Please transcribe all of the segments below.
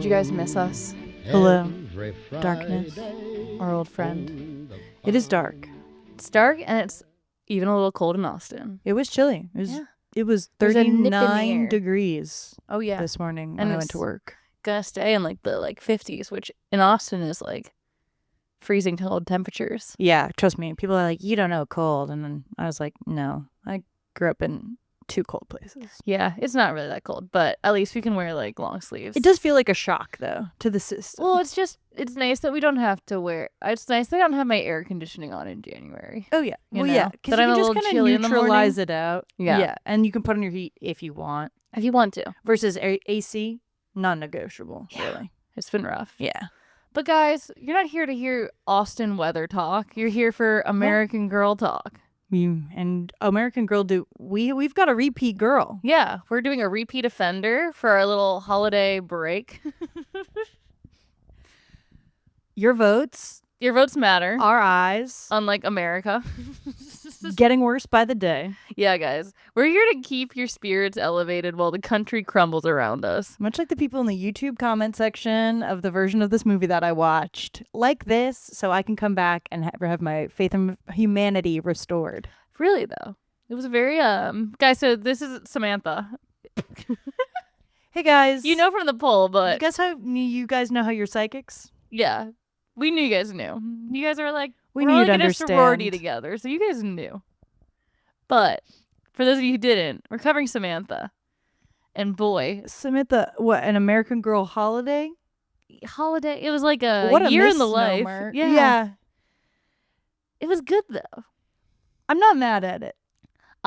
you guys miss us? Hello, darkness, our old friend. It is dark. It's dark and it's even a little cold in Austin. It was chilly. It was There's a nip in the 39 air. degrees Oh yeah, this morning when And I went to it's work. gonna stay in like the 50s, which in Austin is like freezing cold temperatures. Yeah, trust me. People are like, you don't know cold. And then I was like, no, I grew up in two cold places. Yeah, it's not really that cold, but at least we can wear like long sleeves. It does feel like a shock, though, to the system. Well, it's nice that we don't have to wear. It's nice that I don't have my air conditioning on in January. Oh, yeah. You Well, know? yeah. Because That you I'm a can just little kind chilly of in the neutralize morning. it out. Yeah. And you can put on your heat if you want. If you want to. Versus AC, non-negotiable, really. It's been rough. Yeah. But guys, you're not here to hear Austin weather talk. You're here for American Girl talk. And American Girl we've got a repeat girl. Yeah, we're doing a repeat offender for our little holiday break. Your votes, Your votes matter. our eyes, Unlike America. getting worse by the day. Yeah, guys. We're here to keep your spirits elevated while the country crumbles around us. Much like the people in the YouTube comment section of the version of this movie that I watched. Like this, so I can come back and have my faith in humanity restored. Really, though. It was a very, Guys, so this is Samantha. Hey, guys. You know from the poll, but... You guys know how you're psychics? Yeah. We knew you guys knew. You guys are like... We We're knew all you'd like in a understand. sorority together, so you guys knew. But for those of you who didn't, we're covering Samantha. And boy, Samantha, what, an American Girl holiday? holiday. It was like a What a year in the life. misnomer. Yeah. It was good though. I'm not mad at it.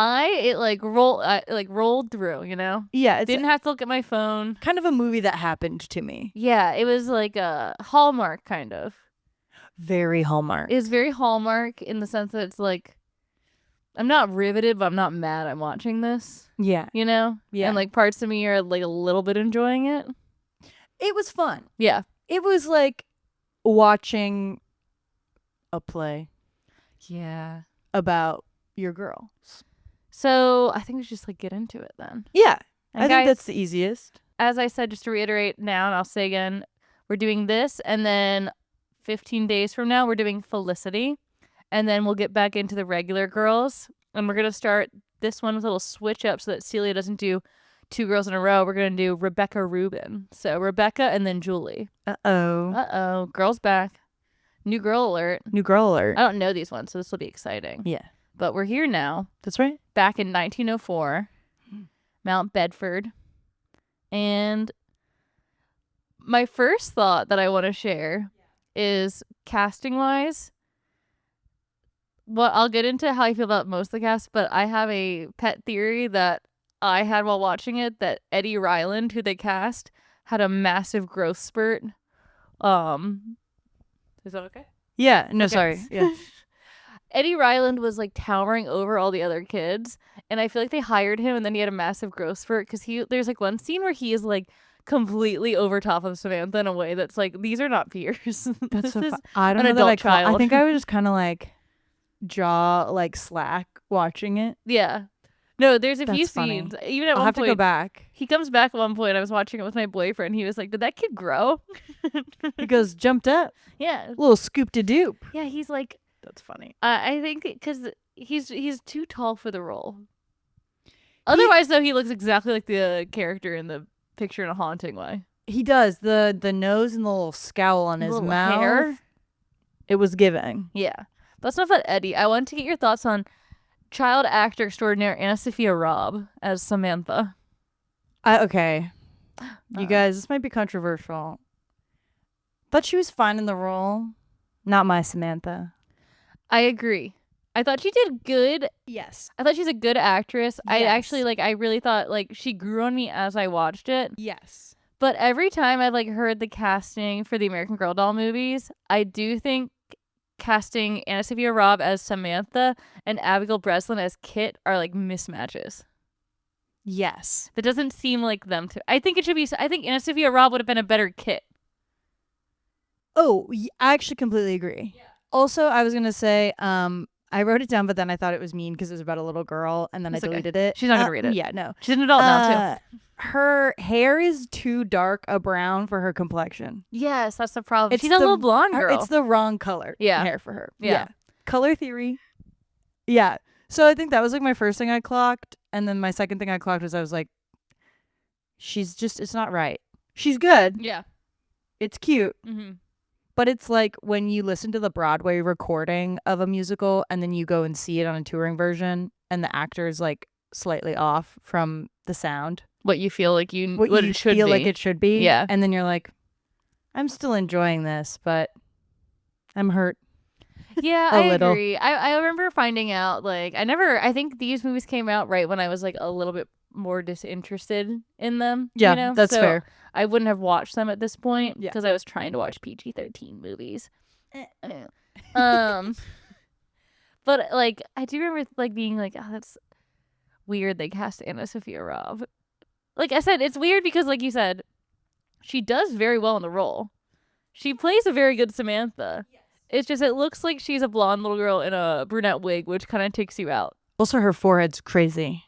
It rolled through, you know? Yeah, it's Didn't have to look at my phone. kind of a movie that happened to me. Yeah, it was like a Hallmark kind of. Very Hallmark. It was very Hallmark in the sense that it's like I'm not riveted, but I'm not mad I'm watching this. Yeah. You know? Yeah. And like parts of me are like a little bit enjoying it. It was fun. Yeah. It was like watching a play Yeah. about your girl. So I think we should just like get into it then. Yeah. And I guys, think that's the easiest. as I said, just to reiterate now, and I'll say again, we're doing this, and then 15 days from now, we're doing Felicity, and then we'll get back into the regular girls, and we're going to start this one with a little switch up so that Celia doesn't do two girls in a row. We're going to do Rebecca Rubin. So Rebecca and then Julie. Uh-oh. Uh-oh. Girls back. New girl alert. New girl alert. I don't know these ones, so this will be exciting. Yeah. But we're here now. That's right. Back in 1904, Mount Bedford. And my first thought that I want to share is casting-wise. Well, I'll get into how I feel about most of the cast, but I have a pet theory that I had while watching it that Eddie Ryland, who they cast, had a massive growth spurt. Is that okay? Yeah. No, Okay. sorry. Yeah. Eddie Ryland was like towering over all the other kids, and I feel like they hired him and then he had a massive growth spurt because there's like one scene where he is like completely over top of Samantha in a way that's like, these are not peers. That's This so is fun. I don't an know that adult I child. think I was just kind of like jaw like slack watching it. Yeah. No, there's a few That's funny. scenes. Even at I'll one have point, to go back. he comes back at one point. I was watching it with my boyfriend. He was like, did that kid grow? He goes, jumped up. Yeah. Little scoop to dupe. Yeah, he's like, That's funny. I think because he's too tall for the role. Otherwise, though, he looks exactly like the character in the picture in a haunting way. He does. The nose and the little scowl on his Little mouth. hair. It was giving. Yeah. That's enough about Eddie. I want to get your thoughts on child actor extraordinaire Anna Sophia Robb as Samantha. Okay. You guys, this might be controversial. Thought she was fine in the role. Not my Samantha. I agree. I thought she did good. Yes. I thought she's a good actress. I Yes. actually I really thought she grew on me as I watched it. Yes. But every time I've heard the casting for the American Girl doll movies, I do think casting Anna Sophia Robb as Samantha and Abigail Breslin as Kit are mismatches. Yes. That doesn't seem like them to. I think Anna Sophia Robb would have been a better Kit. Oh, I actually completely agree. Yeah. Also, I was going to say, I wrote it down, but then I thought it was mean because it was about a little girl, and then It's I okay. deleted it. She's not gonna read it. Yeah, no. She's an adult now too. Her hair is too dark a brown for her complexion. Yes, that's the problem. It's She's a little blonde girl. It's the wrong color hair for her. Yeah. Color theory. Yeah. So I think that was like my first thing I clocked. And then my second thing I clocked was I was like, it's not right. She's good. Yeah. It's cute. Mm-hmm. But it's like when you listen to the Broadway recording of a musical and then you go and see it on a touring version and the actor is like slightly off from the sound. What you feel like what it should feel be. like it should be. Yeah. And then you're like, I'm still enjoying this, but I'm hurt. Yeah, A I little. agree. I remember finding out, like, I think these movies came out right when I was like a little bit more disinterested in them. Yeah, you know? that's So fair. I wouldn't have watched them at this point Yeah. because I was trying to watch PG-13 movies. But like I do remember like being like, oh, that's weird they cast Anna Sophia Robb. Like I said, it's weird because like you said, she does very well in the role. She plays a very good Samantha. Yes. It's just it looks like she's a blonde little girl in a brunette wig, which kind of takes you out. Also, her forehead's crazy.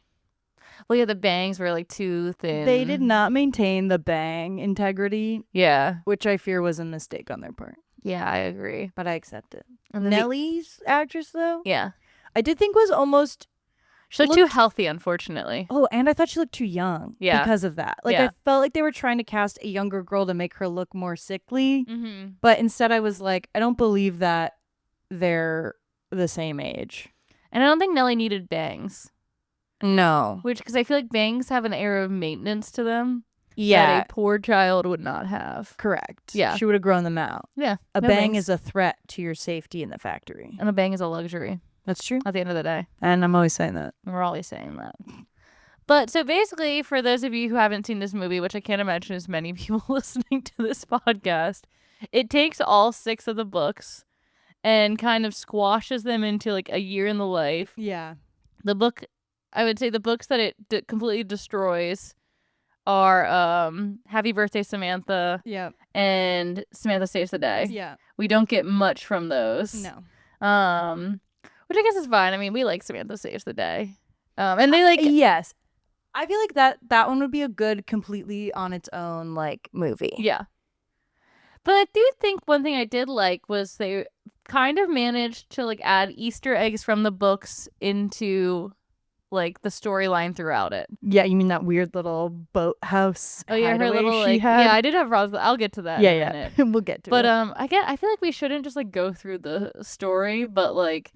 Well, yeah, the bangs were like too thin. They did not maintain the bang integrity. Yeah. Which I fear was a mistake on their part. Yeah, I agree. But I accept it. And then Nellie's actress, though? Yeah. I did think was almost... She looked too healthy, unfortunately. Oh, and I thought she looked too young because of that. Like, I felt like they were trying to cast a younger girl to make her look more sickly. Mm-hmm. But instead I was like, I don't believe that they're the same age. And I don't think Nellie needed bangs. No. Because I feel like bangs have an air of maintenance to them. Yeah. That a poor child would not have. Correct. Yeah. She would have grown them out. Yeah. A bang is a threat to your safety in the factory. And a bang is a luxury. That's true. At the end of the day. And I'm always saying that. We're always saying that. But so basically, for those of you who haven't seen this movie, which I can't imagine as many people listening to this podcast, it takes all 6 of the books and kind of squashes them into like a year in the life. Yeah. The book, I would say the books that it completely destroys are Happy Birthday, Samantha. Yeah. And Samantha Saves the Day. Yeah. We don't get much from those. No. Which I guess is fine. I mean, we like Samantha Saves the Day. And they like... Yes. I feel like that one would be a good, completely on its own, like, movie. Yeah. But I do think one thing I did like was they kind of managed to, like, add Easter eggs from the books into, like, the storyline throughout it. Yeah, you mean that weird little boathouse? Oh, yeah, her little, like... had? Yeah, I did have problems. I'll get to that in a minute. We'll get to it. But, I feel like we shouldn't just, like, go through the story, but, like...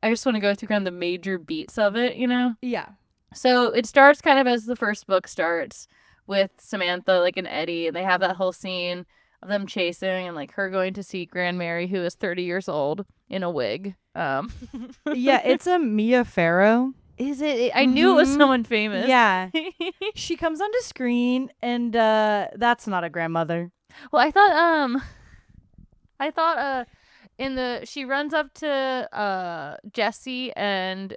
I just want to go through kind of the major beats of it, you know? Yeah. So it starts kind of as the first book starts with Samantha, like, and Eddie, and they have that whole scene of them chasing and, like, her going to see Grandmary, who is 30 years old, in a wig. Yeah, it's a Mia Farrow. Is it? I knew it was someone famous. Yeah. She comes onto screen, and that's not a grandmother. Well, I thought she runs up to Jesse and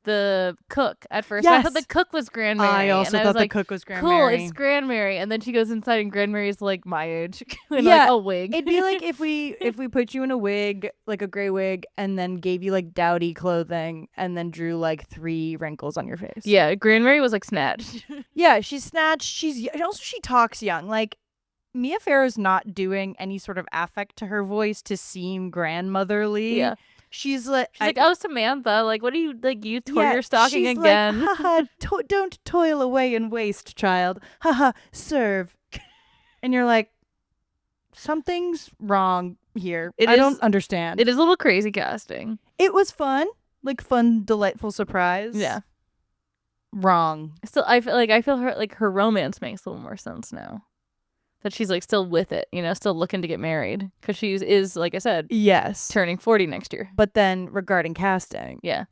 the cook at first. Yes. I thought the cook was Grandmary. I also thought the cook was Grandmary. Cool, it's Grandmary. And then she goes inside and Grandmary's like my age in like a wig. It'd be like if we put you in a wig, like a gray wig, and then gave you like dowdy clothing and then drew like 3 wrinkles on your face. Yeah, Grandmary was like snatched. Yeah, she's snatched. She talks young. Like Mia Farrow's not doing any sort of affect to her voice to seem grandmotherly. Yeah. She's like, oh, Samantha, like, what are you, like, you tore your stocking she's again? Like, haha, don't toil away in waste, child. Haha, serve. And you're like, something's wrong here. I don't understand. It is a little crazy casting. It was fun. Like, fun, delightful surprise. Yeah. Wrong. Still, I feel her romance makes a little more sense now. That she's like still with it, you know, still looking to get married because she is, like I said, yes, turning 40 next year. But then regarding casting, yeah,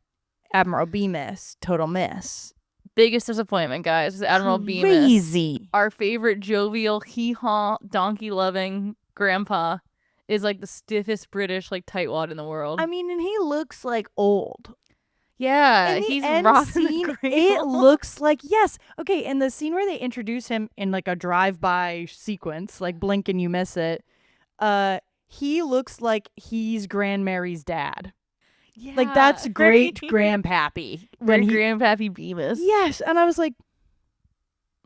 Admiral Bemis, total miss. Biggest disappointment, guys, is Admiral Bemis. Crazy. Our favorite jovial, hee-haw, donkey-loving grandpa is like the stiffest British like tightwad in the world. I mean, and he looks like old. Yeah, he's rocking the cradle. It looks like, yes. Okay, in the scene where they introduce him in like a drive-by sequence, like blink and you miss it, he looks like he's Grandmary's dad. Yeah, Like, that's right. great grandpappy. When Grandpappy Bemis. Yes, and I was like,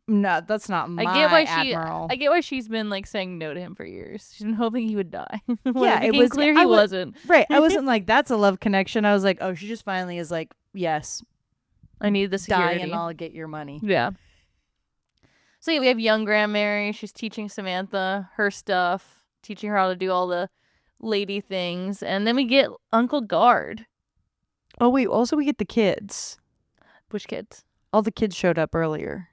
no, that's not my admiral. I get why she's been like saying no to him for years. She's been hoping he would die. When Yeah, it became clear he wasn't. Right, I wasn't like, that's a love connection. I was like, oh, she just finally is like, yes, I need the security. die and I'll get your money. Yeah. So yeah, we have young Grandmary. She's teaching Samantha her stuff, teaching her how to do all the lady things, and then we get Uncle Guard. Oh wait, also we get the kids. Which kids? All the kids showed up earlier.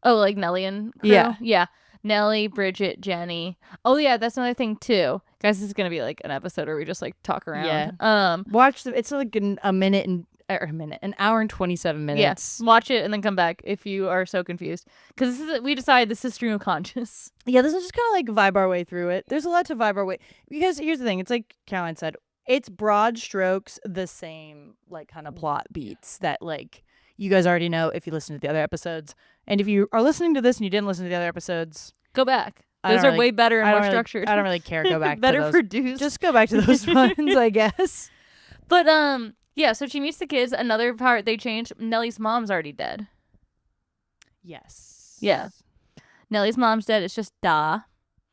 Oh, like Nellie and crew? Yeah. Nellie, Bridget, Jenny. Oh yeah, that's another thing too. Guys, this is gonna be like an episode where we just like talk around. Yeah. Watch it's like an hour and 27 minutes. Yeah. Watch it and then come back if you are so confused. Because we decided this is stream of conscious. Yeah, this is just kind of like vibe our way through it. There's a lot to vibe our way, because here's the thing. It's like Caroline said, it's broad strokes, the same like kind of plot beats that like you guys already know if you listen to the other episodes. And if you are listening to this and you didn't listen to the other episodes, go back. Those are way better and more structured. I don't really care. Go back. Better to those. produced. Just go back to those ones, I guess. But yeah. So she meets the kids. Another part they changed. Nellie's mom's already dead. Yes. Yeah. Nellie's mom's dead. It's just Da,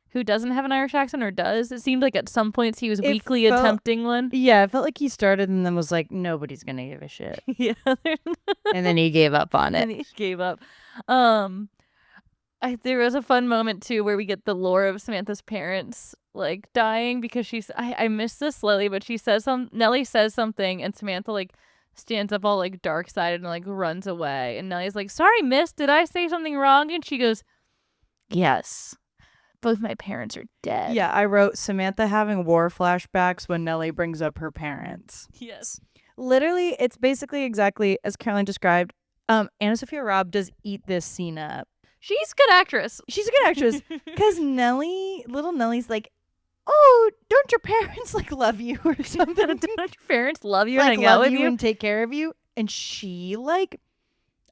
who doesn't have an Irish accent, or does. It seemed like at some points he was weakly attempting one. Yeah, it felt like he started and then was like, nobody's gonna give a shit. Yeah. And then he gave up on it. And he gave up. There was a fun moment too where we get the lore of Samantha's parents like dying, because I missed this slightly, but Nellie says something and Samantha like stands up all like dark sided and like runs away, and Nellie's like, sorry miss, did I say something wrong? And she goes, yes, both my parents are dead. Yeah, I wrote Samantha having war flashbacks when Nellie brings up her parents. Yes. Literally, it's basically exactly as Caroline described. Anna Sophia Robb does eat this scene up. She's a good actress. She's a good actress. Because little Nellie's like, oh, don't your parents like love you or something? Don't your parents love you like, and hang out love with you and take care of you? And she like,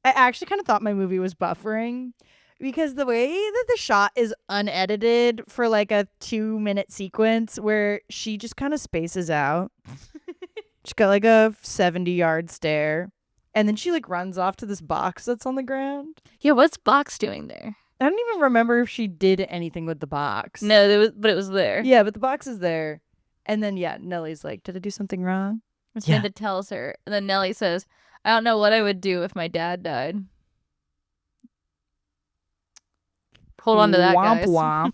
I actually kind of thought my movie was buffering, because the way that the shot is unedited for like a 2-minute sequence where she just kind of spaces out. She's got like a 70-yard stare. And then she like runs off to this box that's on the ground. Yeah, what's Box doing there? I don't even remember if she did anything with the box. No, but it was there. Yeah, but the box is there. And then yeah, Nellie's like, did I do something wrong? And Samantha tells her, and then Nellie says, I don't know what I would do if my dad died. Hold on to that, guys. Womp.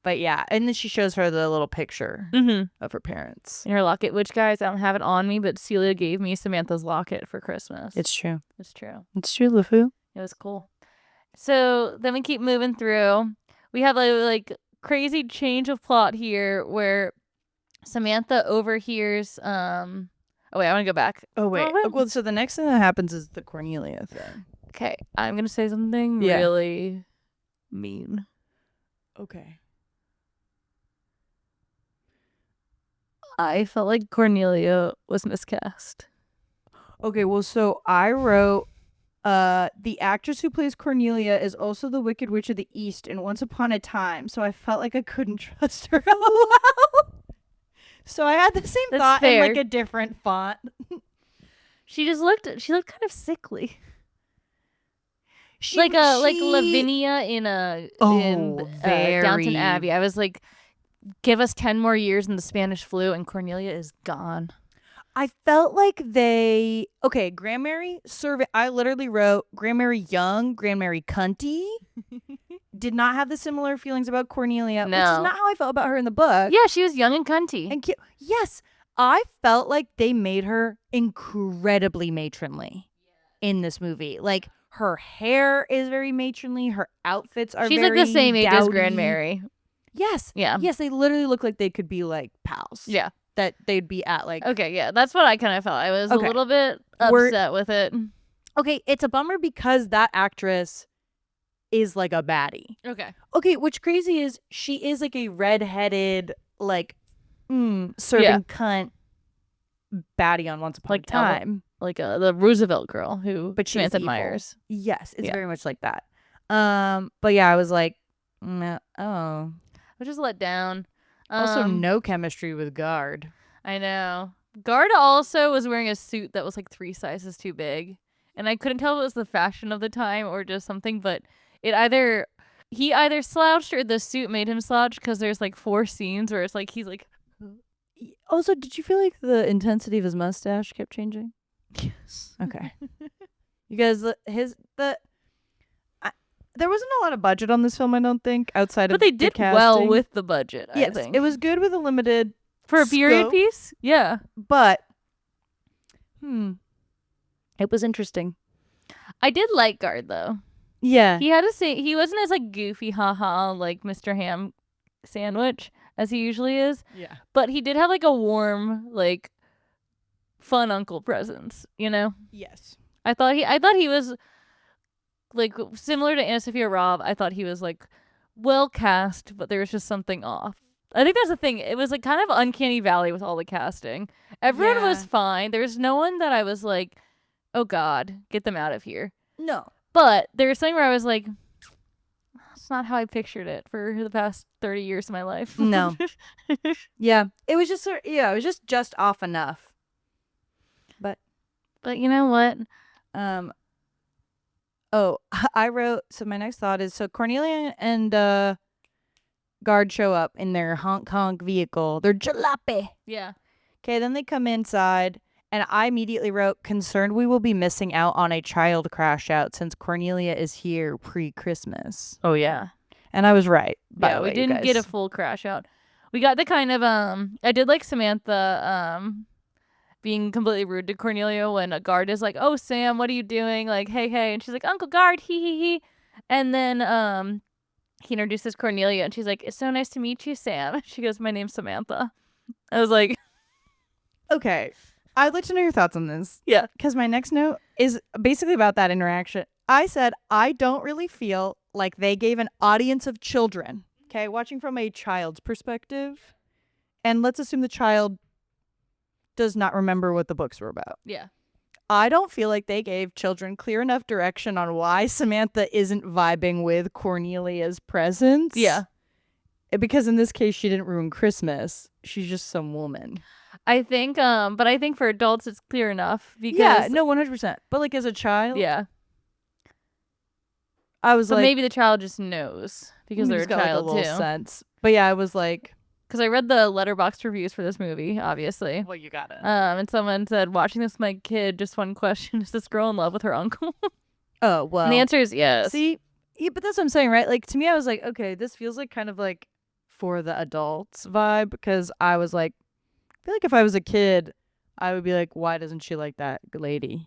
But yeah, and then she shows her the little picture of her parents. In her locket, which, guys, I don't have it on me, but Celia gave me Samantha's locket for Christmas. It's true. It's true. It's true, LeFou. It was cool. So then we keep moving through. We have a like crazy change of plot here where Samantha overhears oh wait, I want to go back. Oh wait. Well, so the next thing that happens is the Cornelia thing. Okay, I'm going to say something really mean. Okay. I felt like Cornelia was miscast. Okay, well, so I wrote the actress who plays Cornelia is also the Wicked Witch of the East in Once Upon a Time, so I felt like I couldn't trust her. So I had the same thought in like a different font. She looked kind of sickly. Like Lavinia in Downton Abbey. I was like, give us 10 more years in the Spanish flu and Cornelia is gone. I felt like Grandmary I literally wrote Grandmary young, Grandmary cunty. Did not have the similar feelings about Cornelia, which is not how I felt about her in the book. Yeah, she was young and cunty. And yes, I felt like they made her incredibly matronly in this movie. Like, her hair is very matronly. Her outfits are She's very like the same age as dowdy. Grandmary. Yes. Yeah. Yes, they literally look like they could be like pals. Yeah. That they'd be at like... Okay, yeah. That's what I kind of felt. I was a little bit upset with it. Okay, it's a bummer because that actress is like a baddie. Okay, what's crazy is she is like a redheaded, like, serving cunt baddie on Once Upon a Time. Like the Roosevelt girl who Samantha admires. Yes, it's very much like that. But yeah, I was like, I was just let down. Also, no chemistry with Guard. I know. Guard also was wearing a suit that was like 3 sizes too big. And I couldn't tell if it was the fashion of the time or just something, but he either slouched or the suit made him slouch because there's like 4 scenes where it's like he's like Also, did you feel like the intensity of his mustache kept changing? yes. Okay. Because there wasn't a lot of budget on this film, I don't think, outside of But they did the well casting. with the budget, Yes, I think. it was good with a limited for a period scope, piece? Yeah. but it was interesting. I did like Guard though. Yeah. He wasn't as like goofy haha like Mr. Ham sandwich as he usually is, Yeah. but he did have like a warm like fun uncle presence, you know? Yes. I thought he was like similar to Anna Sophia Robb. I thought he was like well cast, but there was just something off. I think that's the thing. It was like kind of uncanny valley with all the casting. Everyone was fine. There was no one that I was like, oh God, get them out of here. No. But there was something where I was like, that's not how I pictured it for the past 30 years of my life. No. Yeah. It was just it was just off enough. But you know what? Oh, I wrote, so my next thought is, so Cornelia and Guard show up in their honk honk vehicle. They're jalopy. Yeah. Okay, then they come inside, and I immediately wrote, concerned we will be missing out on a child crash out since Cornelia is here pre-Christmas. Oh yeah. And I was right. Yeah, we didn't get a full crash out. We got the kind of I did like Samantha being completely rude to Cornelia when a Guard is like, "Oh Sam, what are you doing?" Like, "Hey," and she's like, "Uncle Guard, he." And then he introduces Cornelia, and she's like, "It's so nice to meet you, Sam." She goes, "My name's Samantha." I was like, okay, I'd like to know your thoughts on this. Yeah. Because my next note is basically about that interaction. I said, I don't really feel like they gave an audience of children, okay, watching from a child's perspective. And let's assume the child does not remember what the books were about. Yeah. I don't feel like they gave children clear enough direction on why Samantha isn't vibing with Cornelia's presence. Yeah. Because in this case, she didn't ruin Christmas. She's just some woman. I think, but I think for adults it's clear enough because Yeah, no, 100%. But like as a child, yeah, I was but like, maybe the child just knows because they're a got, child like, a too. little sense. But yeah, I was like, Because I read the letterboxd reviews for this movie, obviously. well, you got it. And someone said, watching this with my kid, just one question: is this girl in love with her uncle? Oh well. And the answer is yes. See, yeah, but that's what I'm saying, right? Like to me, I was like, okay, this feels like kind of like for the adults vibe because I was like, I feel like if I was a kid, I would be like, why doesn't she like that lady?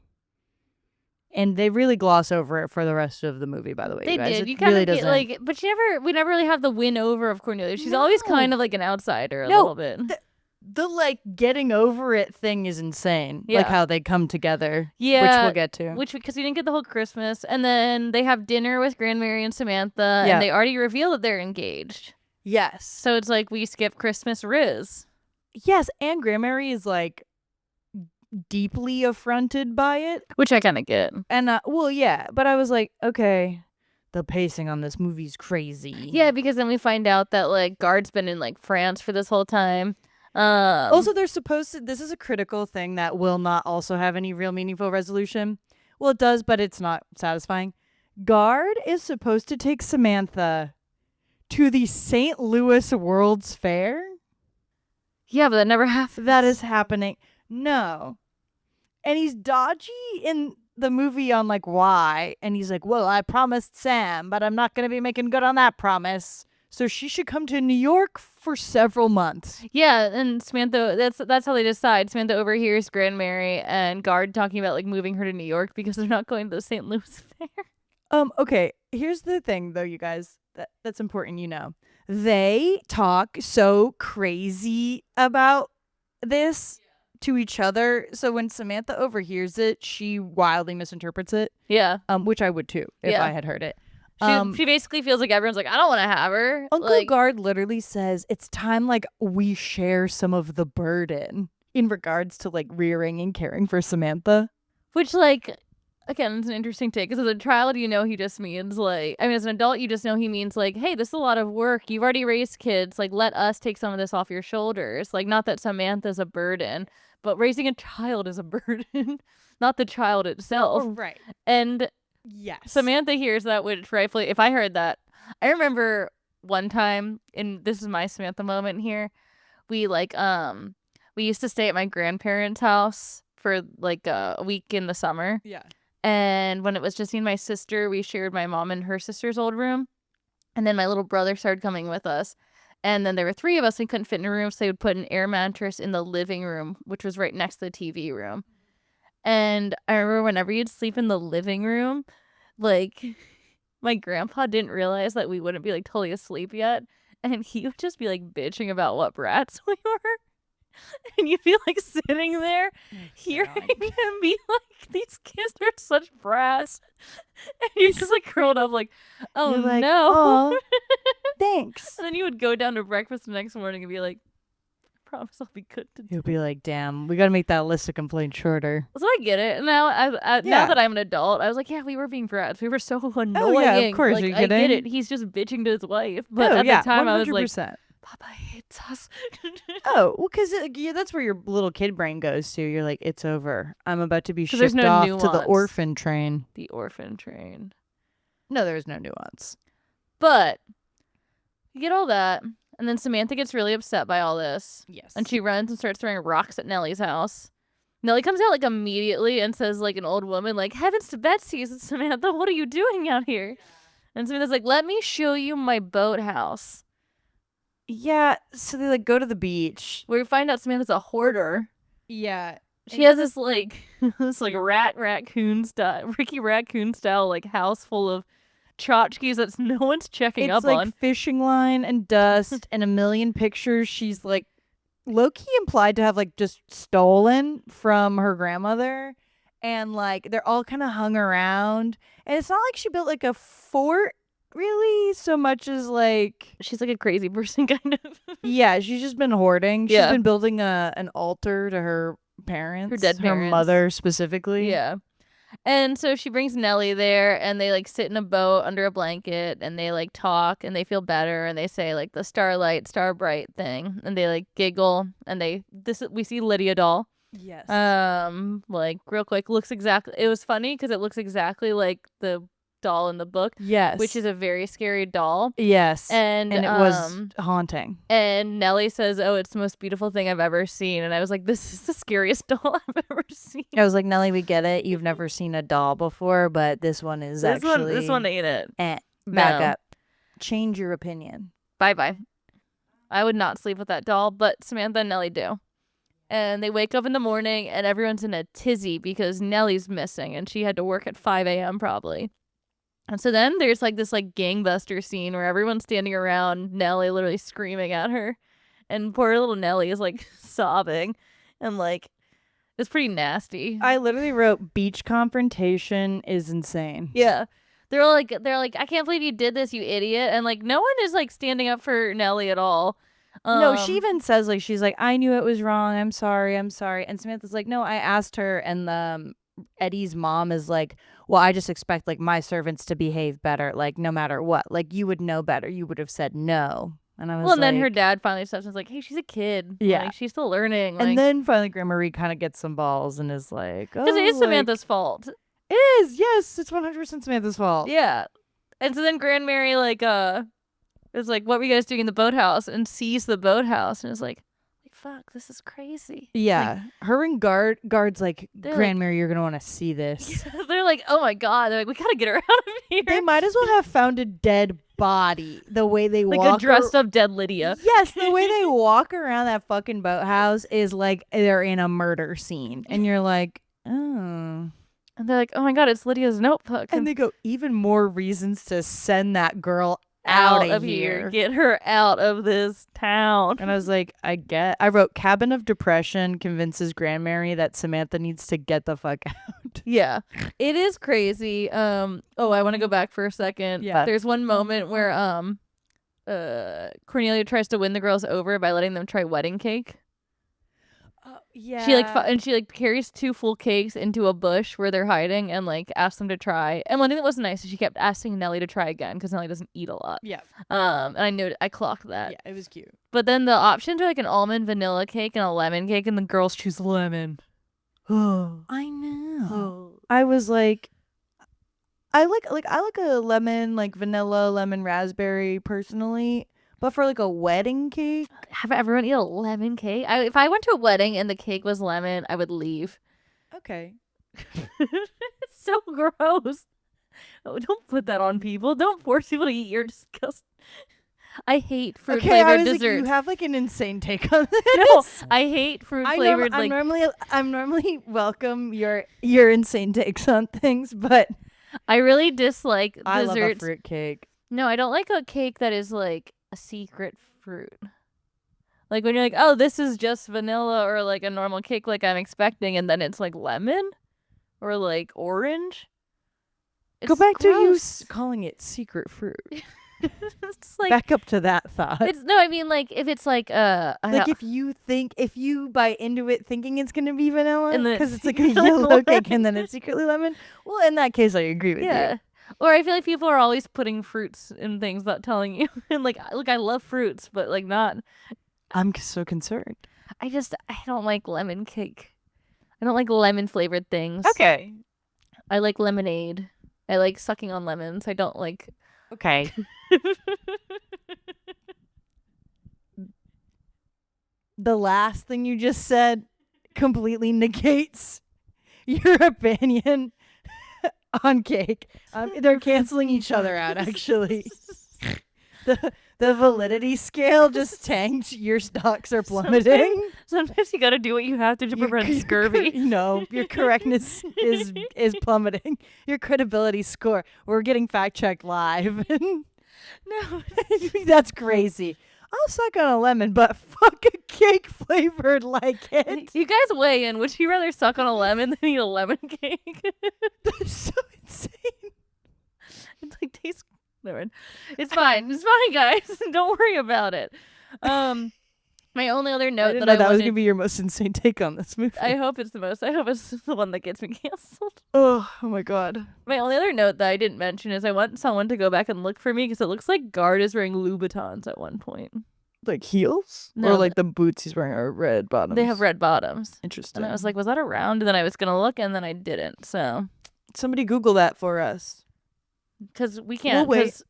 And they really gloss over it for the rest of the movie, by the way. They you guys. did. It You kind really of get doesn't. like, but we never really have the win over of Cornelia. She's always No. kind of like an outsider a No, little bit. The like getting over it thing is insane. Yeah. Like how they come together. Yeah. Which we'll get to. Which because we didn't get the whole Christmas, and then they have dinner with Grandmary and Samantha, Yeah. and they already reveal that they're engaged. Yes. So it's like we skip Christmas Riz. Yes, and Grandmary is like deeply affronted by it. Which I kind of get. And well, yeah, but I was like, okay, the pacing on this movie's crazy. Yeah, because then we find out that like Guard's been in like France for this whole time. Also, they're supposed to. This is a critical thing that will not also have any real meaningful resolution. Well, it does, but it's not satisfying. Guard is supposed to take Samantha to the St. Louis World's Fair. Yeah, but that never happened. That is happening. No. And he's dodgy in the movie on like why. And he's like, well, I promised Sam, but I'm not going to be making good on that promise. So she should come to New York for several months. Yeah, and Samantha, that's how they decide. Samantha overhears Grandmary and Guard talking about like moving her to New York because they're not going to the St. Louis Fair. Okay, here's the thing though, you guys. That's important, you know. They talk so crazy about this to each other. So when Samantha overhears it, she wildly misinterprets it. Yeah. Which I would too if Yeah. I had heard it. She basically feels like everyone's like, I don't want to have her. Uncle like, Guard literally says it's time like we share some of the burden in regards to like rearing and caring for Samantha. which like again, it's an interesting take because as a child, you know, he just means like, I mean, as an adult, you just know he means like, hey, this is a lot of work. You've already raised kids. Like, let us take some of this off your shoulders. Like, not that Samantha's a burden, but raising a child is a burden, not the child itself. Right. And Yes. Samantha hears that, which rightfully, if I heard that, I remember one time, and this is my Samantha moment here, we used to stay at my grandparents' house for like a week in the summer. Yeah. And when it was just me and my sister, we shared my mom and her sister's old room. And then my little brother started coming with us. And then there were 3 of us. We couldn't fit in a room, so they would put an air mattress in the living room, which was right next to the TV room. And I remember whenever you'd sleep in the living room, like, my grandpa didn't realize that we wouldn't be, like, totally asleep yet. And he would just be, like, bitching about what brats we were. And you'd be, like, sitting there hearing him be like, these kids are such brats. And you just, like, curled up like, oh, You're like, no. "Aw, thanks." And then you would go down to breakfast the next morning and be like, promise I'll be good today. You'll be like, damn, we got to make that list of complaints shorter. So I get it. And now, now Yeah. that I'm an adult, I was like, yeah, we were being brats. We were so annoying. Oh, yeah, of course. Like, Are you I get kidding? it. He's just bitching to his wife. But Oh, at yeah, the time, I was like, 100%. Papa hates us. Oh, well, because that's where your little kid brain goes to. You're like, it's over. I'm about to be 'Cause there's shipped no off to the nuance. orphan train. The orphan train. No, there's no nuance. But you get all that. And then Samantha gets really upset by all this. Yes. And she runs and starts throwing rocks at Nellie's house. Nellie comes out like immediately and says like an old woman, like, heavens to Betsy, Samantha, what are you doing out here? And Samantha's like, let me show you my boathouse. Yeah, so they like go to the beach. Where we find out Samantha's a hoarder. Yeah. She has this like raccoon style Ricky Raccoon style like house full of tchotchkes that no one's checking It's up like on. fishing line and dust and a million pictures she's like low-key implied to have like just stolen from her grandmother, and like they're all kind of hung around, and it's not like she built like a fort really so much as like She's like a crazy person kind of. yeah, she's just been hoarding. She's Yeah. been building an altar to her parents, Her dead her parents. mother specifically. Yeah. And so she brings Nellie there and they like sit in a boat under a blanket and they like talk and they feel better and they say like the starlight, star bright thing, and they like giggle and we see Lydia doll. Yes. Like real quick, it was funny because it looks exactly like the doll in the book, yes. which is a very scary doll. yes. And it was haunting. And Nellie says, oh, it's the most beautiful thing I've ever seen. And I was like, this is the scariest doll I've ever seen. I was like, Nellie, we get it. You've never seen a doll before, but this one is This actually one ain't it. back No. up. Change your opinion. Bye. I would not sleep with that doll, but Samantha and Nellie do. And they wake up in the morning and everyone's in a tizzy because Nellie's missing and she had to work at 5 a.m. probably. And so then there's like this like gangbuster scene where everyone's standing around Nellie literally screaming at her. And poor little Nellie is like sobbing and like it's pretty nasty. I literally wrote beach confrontation is insane. Yeah. They're like, I can't believe you did this, you idiot. And like no one is like standing up for Nellie at all. No, she even says like she's like, I knew it was wrong. I'm sorry. And Samantha's like, no, I asked her. And Eddie's mom is like, well, I just expect like my servants to behave better, like no matter what. Like you would know better. You would have said no. And I was well, and then her dad finally steps in and is like, hey, she's a kid. Yeah. Like, she's still learning. And then finally Grandmary kind of gets some balls and is like, because it is Samantha's fault. It is. Yes, it's 100% Samantha's fault. Yeah. And so then Grandmary is like, what were you guys doing in the boathouse? And sees the boathouse and is like, fuck, this is crazy. Yeah. Her and guards like, They're Grandmary, you're going to want to see this. They're like, oh my God. They're like, we got to get her out of here. They might as well have found a dead body the way they like walk. a dressed up dead Lydia. Yes, the way they walk around that fucking boathouse is like they're in a murder scene. And you're like, oh. And they're like, oh my God, it's Lydia's notebook. And they go, even more reasons to send that girl out of here. Get her out of this town. And I was like, I wrote Cabin of Depression convinces Grandmary that Samantha needs to get the fuck out. Yeah. It is crazy. I want to go back for a second. Yeah. There's one moment where Cornelia tries to win the girls over by letting them try wedding cake. Yeah. She carries 2 full cakes into a bush where they're hiding and like asks them to try. And one thing that was nice is she kept asking Nellie to try again because Nellie doesn't eat a lot. Yeah. And I clocked that. Yeah, it was cute. But then the options are like an almond vanilla cake and a lemon cake, and the girls choose lemon. I know. I was like, I like a lemon, like vanilla, lemon, raspberry personally. But for like a wedding cake, Have everyone eat a lemon cake? If I went to a wedding and the cake was lemon, I would leave. okay. It's so gross. Oh, don't put that on people. Don't force people to eat your disgust. I hate fruit flavored desserts. Like, you have like an insane take on this. No, I hate fruit flavored. I'm normally welcome your insane takes on things, but I really dislike desserts. I love a fruit cake. No, I don't like a cake that is like a secret fruit. Like when you're like, oh, this is just vanilla or like a normal cake like I'm expecting, and then it's like lemon or like orange. Go back to you calling it secret fruit. It's like, back up to that thought. I mean like if it's like if you buy into it thinking it's gonna be vanilla because it's like a yellow yellow cake and then it's secretly lemon. Well, in that case, I agree with you. Or I feel like people are always putting fruits in things without telling you. And like, look, I love fruits, but like not. I'm so concerned. I don't like lemon cake. I don't like lemon flavored things. Okay. I like lemonade. I like sucking on lemons. I don't like. Okay. The last thing you just said completely negates your opinion on cake. They're canceling each other out, actually. The validity scale just tanked. Your stocks are plummeting. Sometimes you gotta do what you have to prevent scurvy. No, your correctness is plummeting. Your credibility score. We're getting fact checked live. No, that's crazy. I'll suck on a lemon, but fuck a cake flavored like it. You guys weigh in. Would you rather suck on a lemon than eat a lemon cake? That's so insane. It like tastes. Never mind. It's fine. It's fine, guys. Don't worry about it. My only other note that was gonna be your most insane take on this movie. I hope it's the most. I hope it's the one that gets me canceled. Oh my god. My only other note that I didn't mention is I want someone to go back and look for me because it looks like Guard is wearing Louboutins at one point. Like heels? No, or like the boots he's wearing are red bottoms? They have red bottoms. Interesting. And I was like, was that around? And then I was gonna look and then I didn't. So somebody Google that for us. Because we can't. Because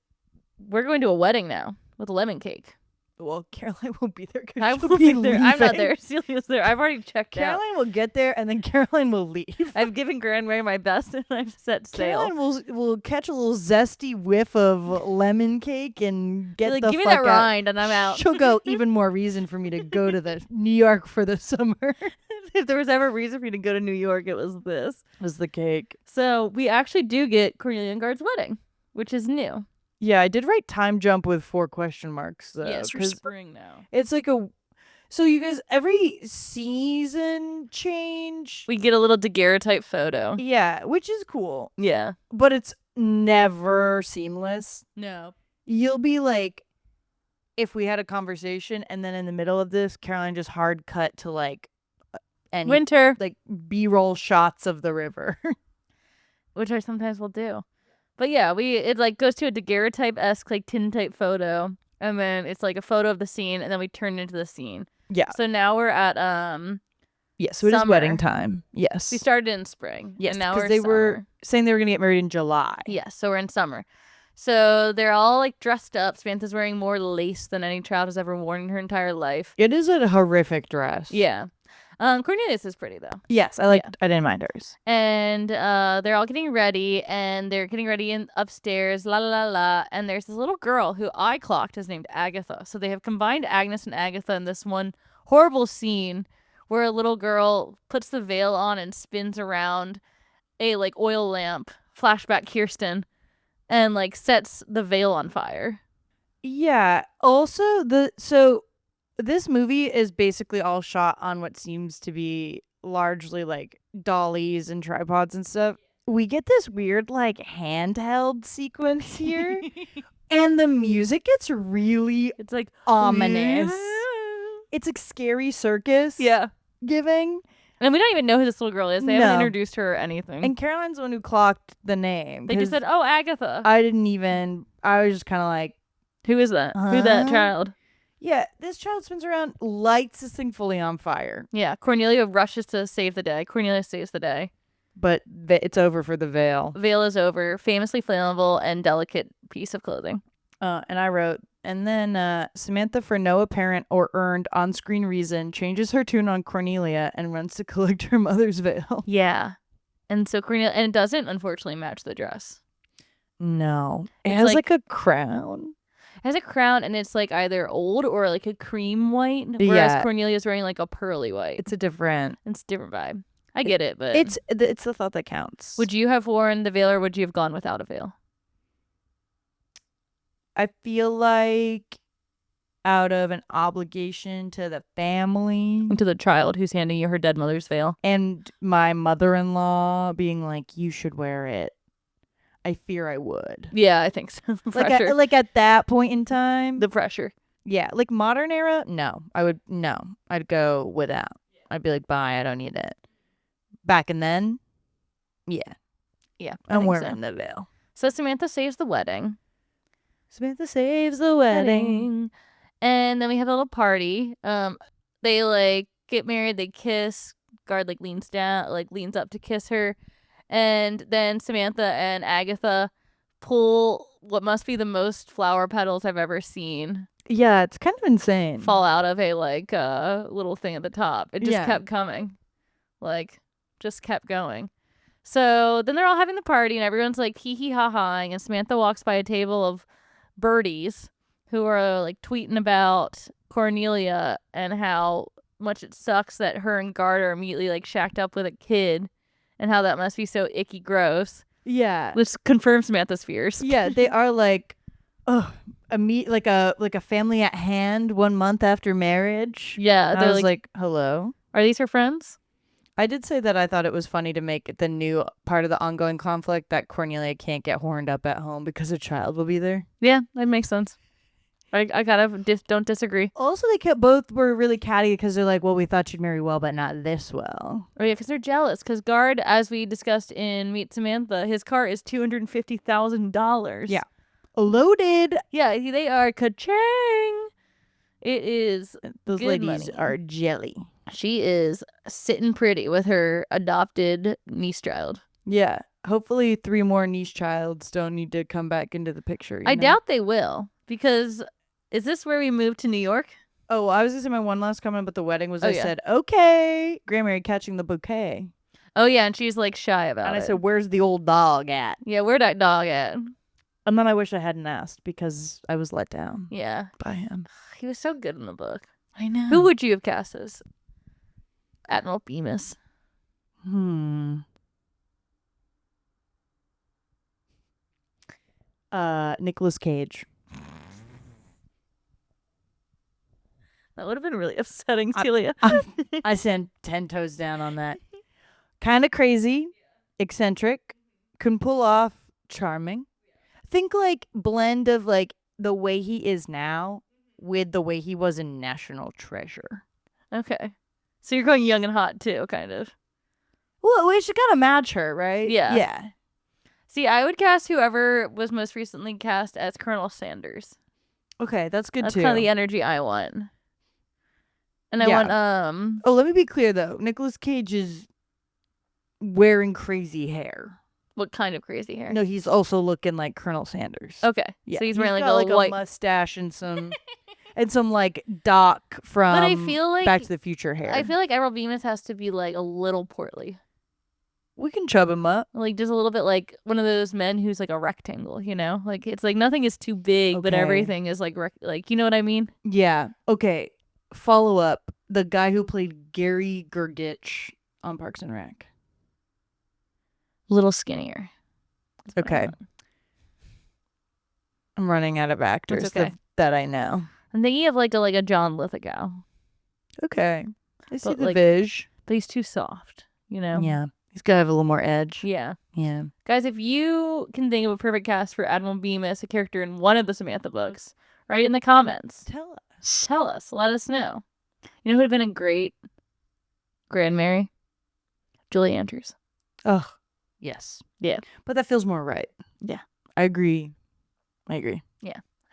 we're going to a wedding now with a lemon cake. Well, Caroline won't be there. I will be there. I'm not there. Celia's there. I've already checked out. Caroline will get there, and then Caroline will leave. I've given Grandmary my best, and I've set sail. Caroline will catch a little zesty whiff of lemon cake and get like, the give me fuck that rind, and I'm out. She'll go. Even more reason for me to go to the New York for the summer. If there was ever a reason for me to go to New York, it was this. It was the cake. So we actually do get Cornelia and Guard's wedding, which is new. Yeah, I did write time jump with 4 question marks though. Yes, for spring now. It's like so you guys, every season change, we get a little daguerreotype photo. Yeah, which is cool. Yeah. But it's never seamless. No. You'll be like, if we had a conversation and then in the middle of this, Caroline just hard cut to like winter, like B-roll shots of the river. Which I sometimes will do. But yeah, it like goes to a daguerreotype-esque like tintype photo, and then it's like a photo of the scene, and then we turn into the scene. Yeah. So now we're at yes, so it is wedding time. Yes. We started in spring. Yes, and now because they were saying they were gonna get married in July. Yes, so we're in summer. So they're all like dressed up. Samantha's wearing more lace than any child has ever worn in her entire life. It is a horrific dress. Yeah. Cornelius is pretty though. Yes, I didn't mind hers. And they're all getting ready, and they're getting ready upstairs, la la la la. And there's this little girl who I clocked is named Agatha. So they have combined Agnes and Agatha in this one horrible scene where a little girl puts the veil on and spins around a like oil lamp, flashback Kirsten, and like sets the veil on fire. Yeah. Also, this movie is basically all shot on what seems to be largely like dollies and tripods and stuff. We get this weird like handheld sequence here, and the music gets really it's like ominous. It's like Scary Circus. Yeah. giving. And we don't even know who this little girl is. They No. haven't introduced her or anything. And Caroline's the one who clocked the name. They just 'cause said, "Oh, Agatha." I was just kind of like, Who is that? Who that Huh? child? yeah, this child spins around, lights this thing fully on fire. Yeah, Cornelia rushes to save the day. Cornelia saves the day. But it's over for the veil. Veil is over. Famously flammable and delicate piece of clothing. And I wrote, and then Samantha, for no apparent or earned on-screen reason, changes her tune on Cornelia and runs to collect her mother's veil. Yeah. And so Cornelia, and it doesn't unfortunately match the dress. No. It It's has like- like a crown. It has a crown and it's like either old or like a cream white, whereas Yeah. Cornelia's wearing like a pearly white. It's a different. It's a different vibe. I get it, but It's the thought that counts. would you have worn the veil or would you have gone without a veil? I feel like out of an obligation to the family To the child who's handing you her dead mother's veil. and my mother-in-law being like, you should wear it, I fear I would. Yeah, I think so. The pressure. Like at that point in time. The pressure. Yeah, like modern era, I'd go without. I'd be like, bye, I don't need it. Back and then, yeah, Yeah, I I'm think wearing so. the veil. So Samantha saves the wedding. Samantha saves the wedding. And then we have a little party. They like get married, they kiss. Guard like leans up to kiss her. And then Samantha and Agatha pull what must be the most flower petals I've ever seen Yeah, it's kind of insane. fall out of a little thing at the top. It just Yeah. kept coming. Like just kept going. So then they're all having the party and everyone's like hee hee ha haing, and Samantha walks by a table of birdies who are like tweeting about Cornelia and how much it sucks that her and Guard are immediately like shacked up with a kid and how that must be so icky gross. Yeah. Which confirms Samantha's fears. Yeah, they are like, like a family at hand 1 month after marriage. Yeah, And I they're was like, like, hello. are these her friends? I did say that I thought it was funny to make the new part of the ongoing conflict that Cornelia can't get horned up at home because a child will be there. Yeah, that makes sense. I don't disagree. Also, both were really catty because they're like, well, we thought you'd marry well, but not this well. Oh yeah, because they're jealous. Because Guard, as we discussed in Meet Samantha, his car is $250,000. Yeah. Loaded. Yeah, they are ka-chang. It is. Those Good ladies money. are jelly. She is sitting pretty with her adopted niece child. Yeah. Hopefully 3 more niece childs don't need to come back into the picture. I doubt they will, because is this where we moved to New York? Oh, I was going to say my one last comment about the wedding was Oh, I yeah. said, okay, Grandmary catching the bouquet. Oh yeah, and she's like shy about And it. I said, where's the old dog at? yeah, where that dog at? And then I wish I hadn't asked because I was let down Yeah, by him. he was so good in the book. I know. Who would you have cast as Admiral Bemis? Nicolas Cage. That would have been really upsetting, Celia. I sent 10 toes down on that. Kind of crazy, eccentric, can pull off, charming. Think like blend of like the way he is now with the way he was in National Treasure. Okay. So you're going young and hot too, kind of. Well, we should kind of match her, right? Yeah. Yeah. See, I would cast whoever was most recently cast as Colonel Sanders. Okay, that's good That's too. kind of the energy I want. And I Yeah. want Oh, let me be clear though. Nicolas Cage is wearing crazy hair. what kind of crazy hair? No, he's also looking like Colonel Sanders. Okay. Yeah. So he's wearing got, like a white. mustache and some and some like Doc from But I feel like Back to the Future hair. I feel like Admiral Bemis has to be like a little portly. we can chub him up. Like just a little bit like one of those men who's like a rectangle, you know? Like it's like nothing is too big, but Okay. everything is like like you know what I mean? Yeah. Okay. Follow up. The guy who played Gary Gergich on Parks and Rec. Little skinnier. That's what I Okay. want. I'm running out of actors okay. that I know. I'm thinking of like a John Lithgow, Okay. I see But, the like, vision. but he's too soft, you know? Yeah. He's got to have a little more edge. Yeah. Yeah. Guys, if you can think of a perfect cast for Admiral Bemis, a character in one of the Samantha books, write it in the comments. Tell us. Tell us. Let us know. You know who would have been a great Grandmary. Julie Andrews. Ugh. Yes. Yeah. But that feels more right. Yeah. I agree. I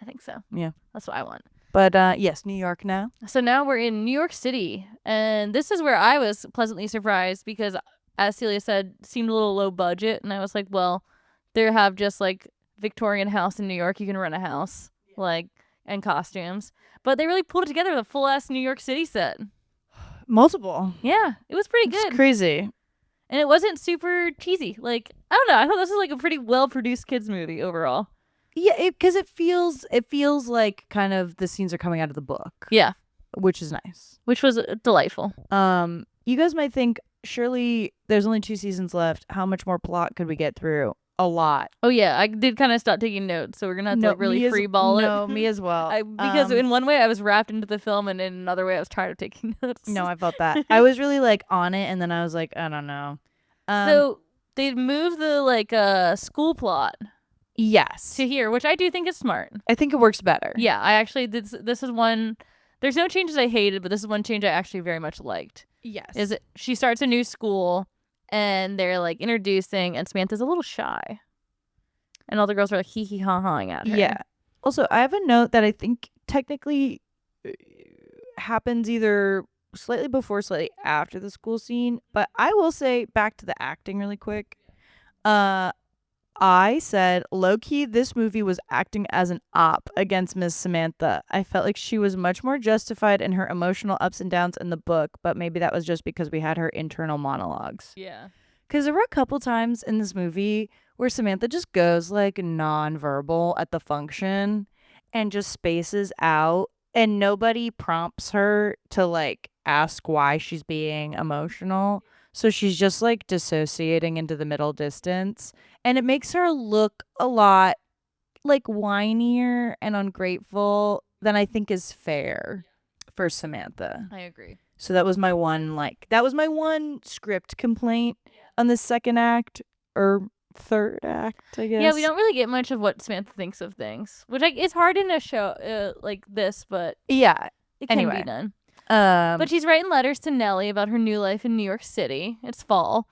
think so. Yeah. That's what I want. But yes, New York now. So now we're in New York City. And this is where I was pleasantly surprised because, as Celia said, seemed a little low budget. And I was like, well, they have just like Victorian house in New York. You can rent a house, like, and costumes. But they really pulled it together with a full ass New York City set. Multiple. Yeah, it was pretty good. It's crazy. And it wasn't super cheesy. Like, I don't know. I thought this was like a pretty well produced kids movie overall. Yeah, because it feels like kind of the scenes are coming out of the book. Yeah. Which is nice. Which was delightful. You guys might think, surely there's only 2 seasons left. How much more plot could we get through? A lot. Oh, yeah. I did kind of stop taking notes, so we're going to have to like, really free ball it. No, me as well. Because in one way I was wrapped into the film, and in another way I was tired of taking notes. No, I felt that. I was really like on it, and then I was like, I don't know. So they moved the like school plot. Yes. To here, which I do think is smart. I think it works better. Yeah, I actually this is one. There's no changes I hated, but this is one change I actually very much liked. Yes. Is it she starts a new school and they're like introducing, and Samantha's a little shy, and all the girls are like hee hee ha haing at her. Yeah. Also, I have a note that I think technically happens either slightly before, slightly after the school scene, but I will say back to the acting really quick. I said, low-key, this movie was acting as an op against Miss Samantha. I felt like she was much more justified in her emotional ups and downs in the book, but maybe that was just because we had her internal monologues. Yeah. Because there were a couple times in this movie where Samantha just goes, like, non-verbal at the function and just spaces out, and nobody prompts her to, like, ask why she's being emotional. So she's just like dissociating into the middle distance. And it makes her look a lot like whinier and ungrateful than I think is fair for Samantha. I agree. So that was my one script complaint on the second act or third act, I guess. Yeah, we don't really get much of what Samantha thinks of things, which it's hard in a show like this, but yeah, it can be done. But she's writing letters to Nellie about her new life in New York City. It's fall.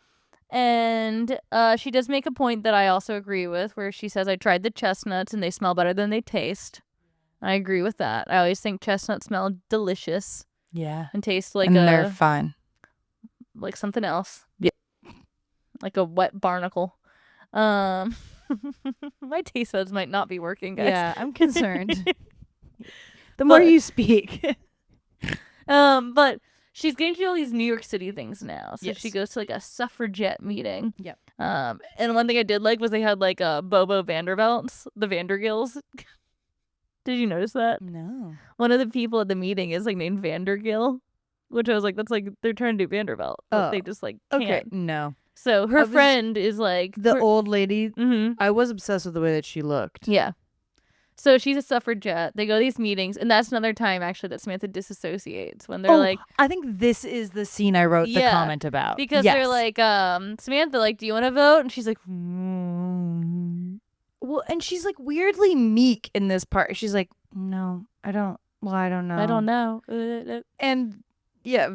And she does make a point that I also agree with, where she says, I tried the chestnuts and they smell better than they taste. I agree with that. I always think chestnuts smell delicious. Yeah. And taste like they're fun. Like something else. Yeah. Like a wet barnacle. My taste buds might not be working, guys. Yeah, I'm concerned. The more you speak. But she's getting to do all these New York City things now. So yes. She goes to like a suffragette meeting. Yep. And one thing I did like was they had like Bobo Vanderbilts, the Vandergills. Did you notice that? No. One of the people at the meeting is like named Vandergill, which I was like, that's like they're trying to do Vanderbilt, but they just like can't. Okay. No. So her friend is like the old lady. Mm-hmm. I was obsessed with the way that she looked. Yeah. So she's a suffragette. They go to these meetings, and that's another time actually that Samantha disassociates when they're like, I think this is the scene I wrote the comment about. Because they're like, Samantha, like, do you want to vote? And she's like, Well, and she's like weirdly meek in this part. She's like, no, I don't. Well, I don't know. I don't know. And yeah,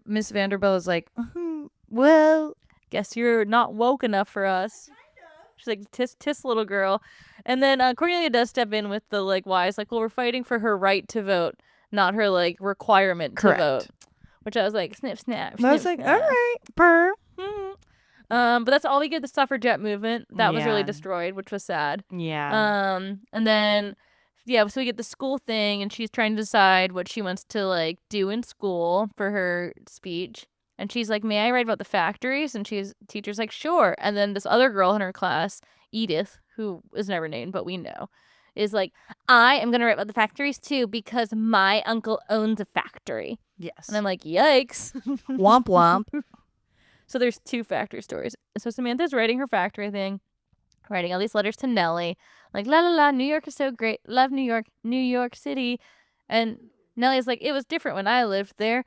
Miss Vanderbilt is like, well, guess you're not woke enough for us. She's like, tis, little girl. And then Cornelia does step in with the like wise, like, well, we're fighting for her right to vote, not her like requirement to vote. Which I was like, snip, snap. I was like, all right, purr. But that's all we get. The suffragette movement that was really destroyed, which was sad. Yeah. And then so we get the school thing, and she's trying to decide what she wants to like do in school for her speech. And she's like, may I write about the factories? And teacher's like, sure. And then this other girl in her class, Edith, who is never named, but we know, is like, I am going to write about the factories too because my uncle owns a factory. Yes. And I'm like, yikes. Womp womp. So there's 2 factory stories. So Samantha's writing her factory thing, writing all these letters to Nellie. Like, la la la, New York is so great. Love New York City. And Nellie's like, it was different when I lived there.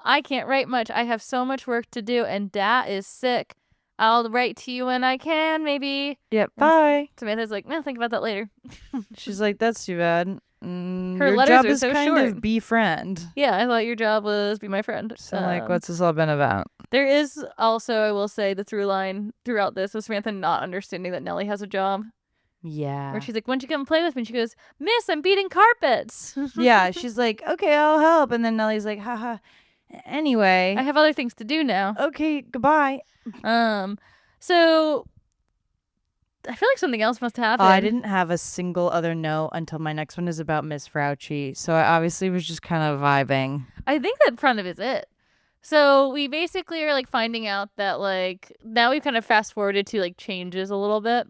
I can't write much. I have so much work to do, and Dad is sick. I'll write to you when I can, maybe. Yep. Bye. Samantha's like, no, think about that later. She's like, that's too bad. Her your letters job are is so kind short. of befriend. Yeah, I thought your job was be my friend. So like, what's this all been about? There is also, I will say, the through line throughout this was Samantha not understanding that Nellie has a job. Yeah. Where she's like, "Why don't you come play with me?" And she goes, "Miss, I'm beating carpets." Yeah, she's like, okay, I'll help. And then Nellie's like, haha. Anyway. I have other things to do now. Okay, goodbye. So I feel like something else must happen. I didn't have a single other note until my next one is about Miss Fauci. So I obviously was just kind of vibing. I think that front of is it. So we basically are like finding out that like now we've kind of fast forwarded to like changes a little bit.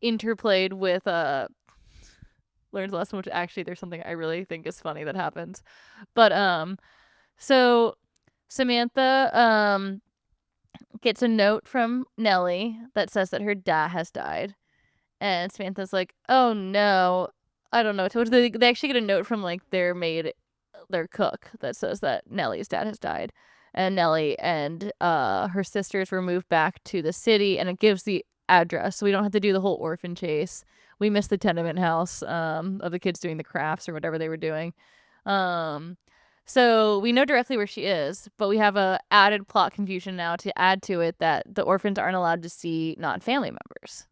Interplayed with learns a lesson, which actually there's something I really think is funny that happens. But so Samantha gets a note from Nellie that says that her dad has died. And Samantha's like, "Oh no, I don't know." So they actually get a note from like their maid, their cook, that says that Nellie's dad has died. And Nellie and her sisters were moved back to the city, and it gives the address, so we don't have to do the whole orphan chase. We missed the tenement house of the kids doing the crafts or whatever they were doing. So we know directly where she is, but we have a added plot confusion now to add to it that the orphans aren't allowed to see non-family members.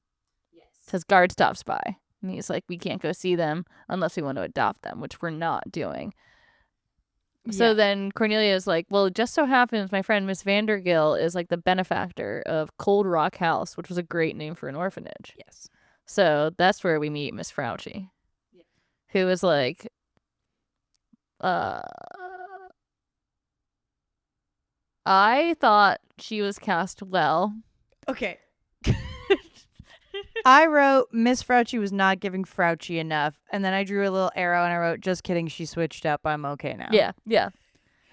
Yes. It says guard stops by. And he's like, we can't go see them unless we want to adopt them, which we're not doing. So then Cornelia is like, well, it just so happens my friend Miss Vandergill is like the benefactor of Cold Rock House, which was a great name for an orphanage. Yes. So that's where we meet Miss Fauci, who is like, I thought she was cast well. Okay. I wrote Miss Fauci was not giving Fauci enough, and then I drew a little arrow and I wrote, just kidding, she switched up. I'm okay now. Yeah.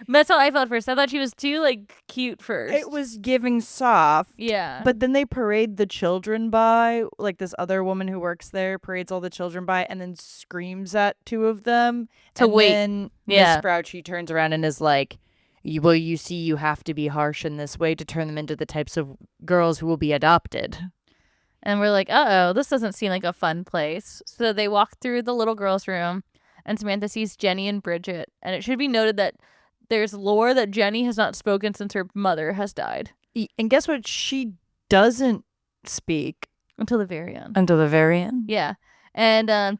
That's how I felt first. I thought she was too like cute first. It was giving soft. Yeah. But then they parade the children by, like this other woman who works there parades all the children by and then screams at two of them. To and wait. Then Miss Fauci turns around and is like, well, you see, you have to be harsh in this way to turn them into the types of girls who will be adopted. And we're like, uh-oh, this doesn't seem like a fun place. So they walk through the little girl's room, and Samantha sees Jenny and Bridget. And it should be noted that there's lore that Jenny has not spoken since her mother has died. And guess what? She doesn't speak. Until the very end. Until the very end? Yeah. And one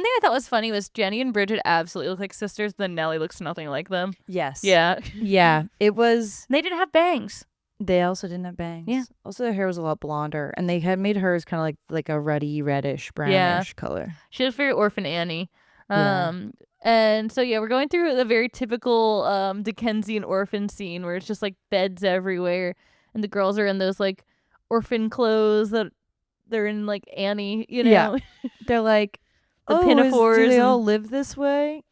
thing I thought was funny was Jenny and Bridget absolutely look like sisters, then Nellie looks nothing like them. Yes. Yeah. Yeah. It was... They didn't have bangs. They also didn't have bangs. Yeah. Also, their hair was a lot blonder, and they had made hers kind of like a ruddy, reddish, brownish color. She was very Orphan Annie. Yeah. And so, yeah, we're going through the very typical Dickensian orphan scene where it's just like beds everywhere, and the girls are in those like orphan clothes that they're in like Annie, you know? Yeah. They're like, the pinafores. Do they all live this way?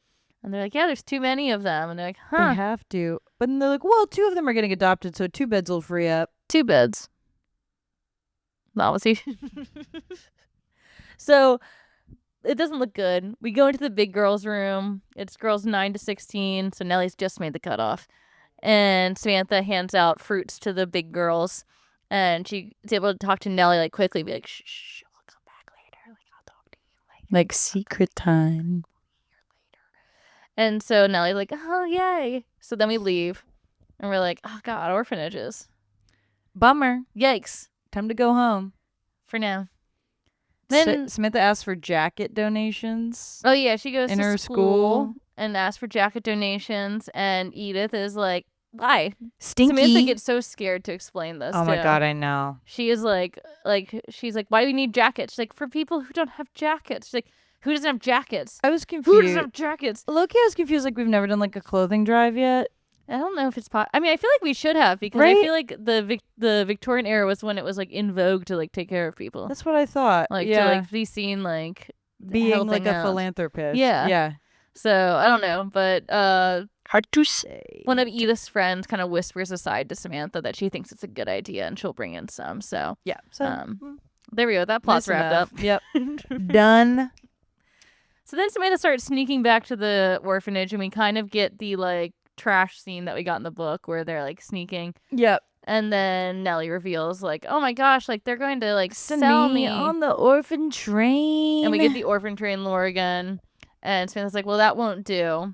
And they're like, yeah, there's too many of them. And they're like, huh. They have to. But then they're like, well, 2 of them are getting adopted, so 2 beds will free up. 2 beds. That was he. So it doesn't look good. We go into the big girls' room. It's girls 9 to 16. So Nellie's just made the cutoff. And Samantha hands out fruits to the big girls. And she's able to talk to Nellie like quickly, be like, shh, we'll come back later. Like, I'll talk to you later. Like secret time. And so Nellie's like, oh, yay. So then we leave. And we're like, oh, God, orphanages. Bummer. Yikes. Time to go home. For now. Then Samantha asks for jacket donations. Oh, yeah. She goes in to her school and asks for jacket donations. And Edith is like, why? Stinky. Samantha gets so scared to explain this. Oh, my God, I know. She is like, she's like, why do we need jackets? She's like, for people who don't have jackets. She's like, who doesn't have jackets? I was confused. Who doesn't have jackets? Loki, I was confused. Like, we've never done like a clothing drive yet. I don't know if it's I mean, I feel like we should have because right? I feel like the Victorian era was when it was like in vogue to like take care of people. That's what I thought. Like to like be seen like being like a out. philanthropist. Yeah. Yeah. So I don't know, but hard to say. One of Edith's friends kind of whispers aside to Samantha that she thinks it's a good idea and she'll bring in some. So yeah. So there we go. That plot's wrapped up. Yep. Done. So then Samantha starts sneaking back to the orphanage, and we kind of get the like trash scene that we got in the book where they're like sneaking. Yep. And then Nellie reveals, like, oh my gosh, like, they're going to, like, sell me. on the orphan train. And we get the orphan train lore again. And Samantha's like, well, that won't do.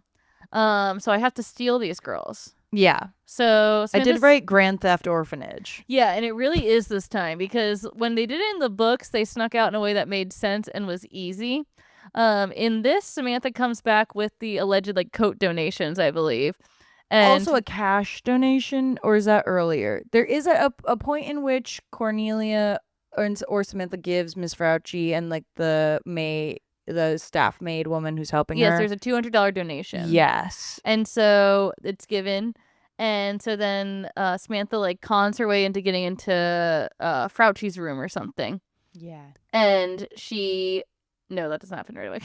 So I have to steal these girls. Yeah. So I did write Grand Theft Orphanage. Yeah, and it really is this time, because when they did it in the books, they snuck out in a way that made sense and was easy. In this, Samantha comes back with the alleged, like, coat donations, I believe. And Also a cash donation, or is that earlier? There is a point in which Cornelia or Samantha gives Miss Frauchi and, like, the staff maid woman who's helping her. Yes, there's a $200 donation. Yes. And so it's given. And so then Samantha, like, cons her way into getting into Frauchi's room or something. Yeah. And no, that doesn't happen right away.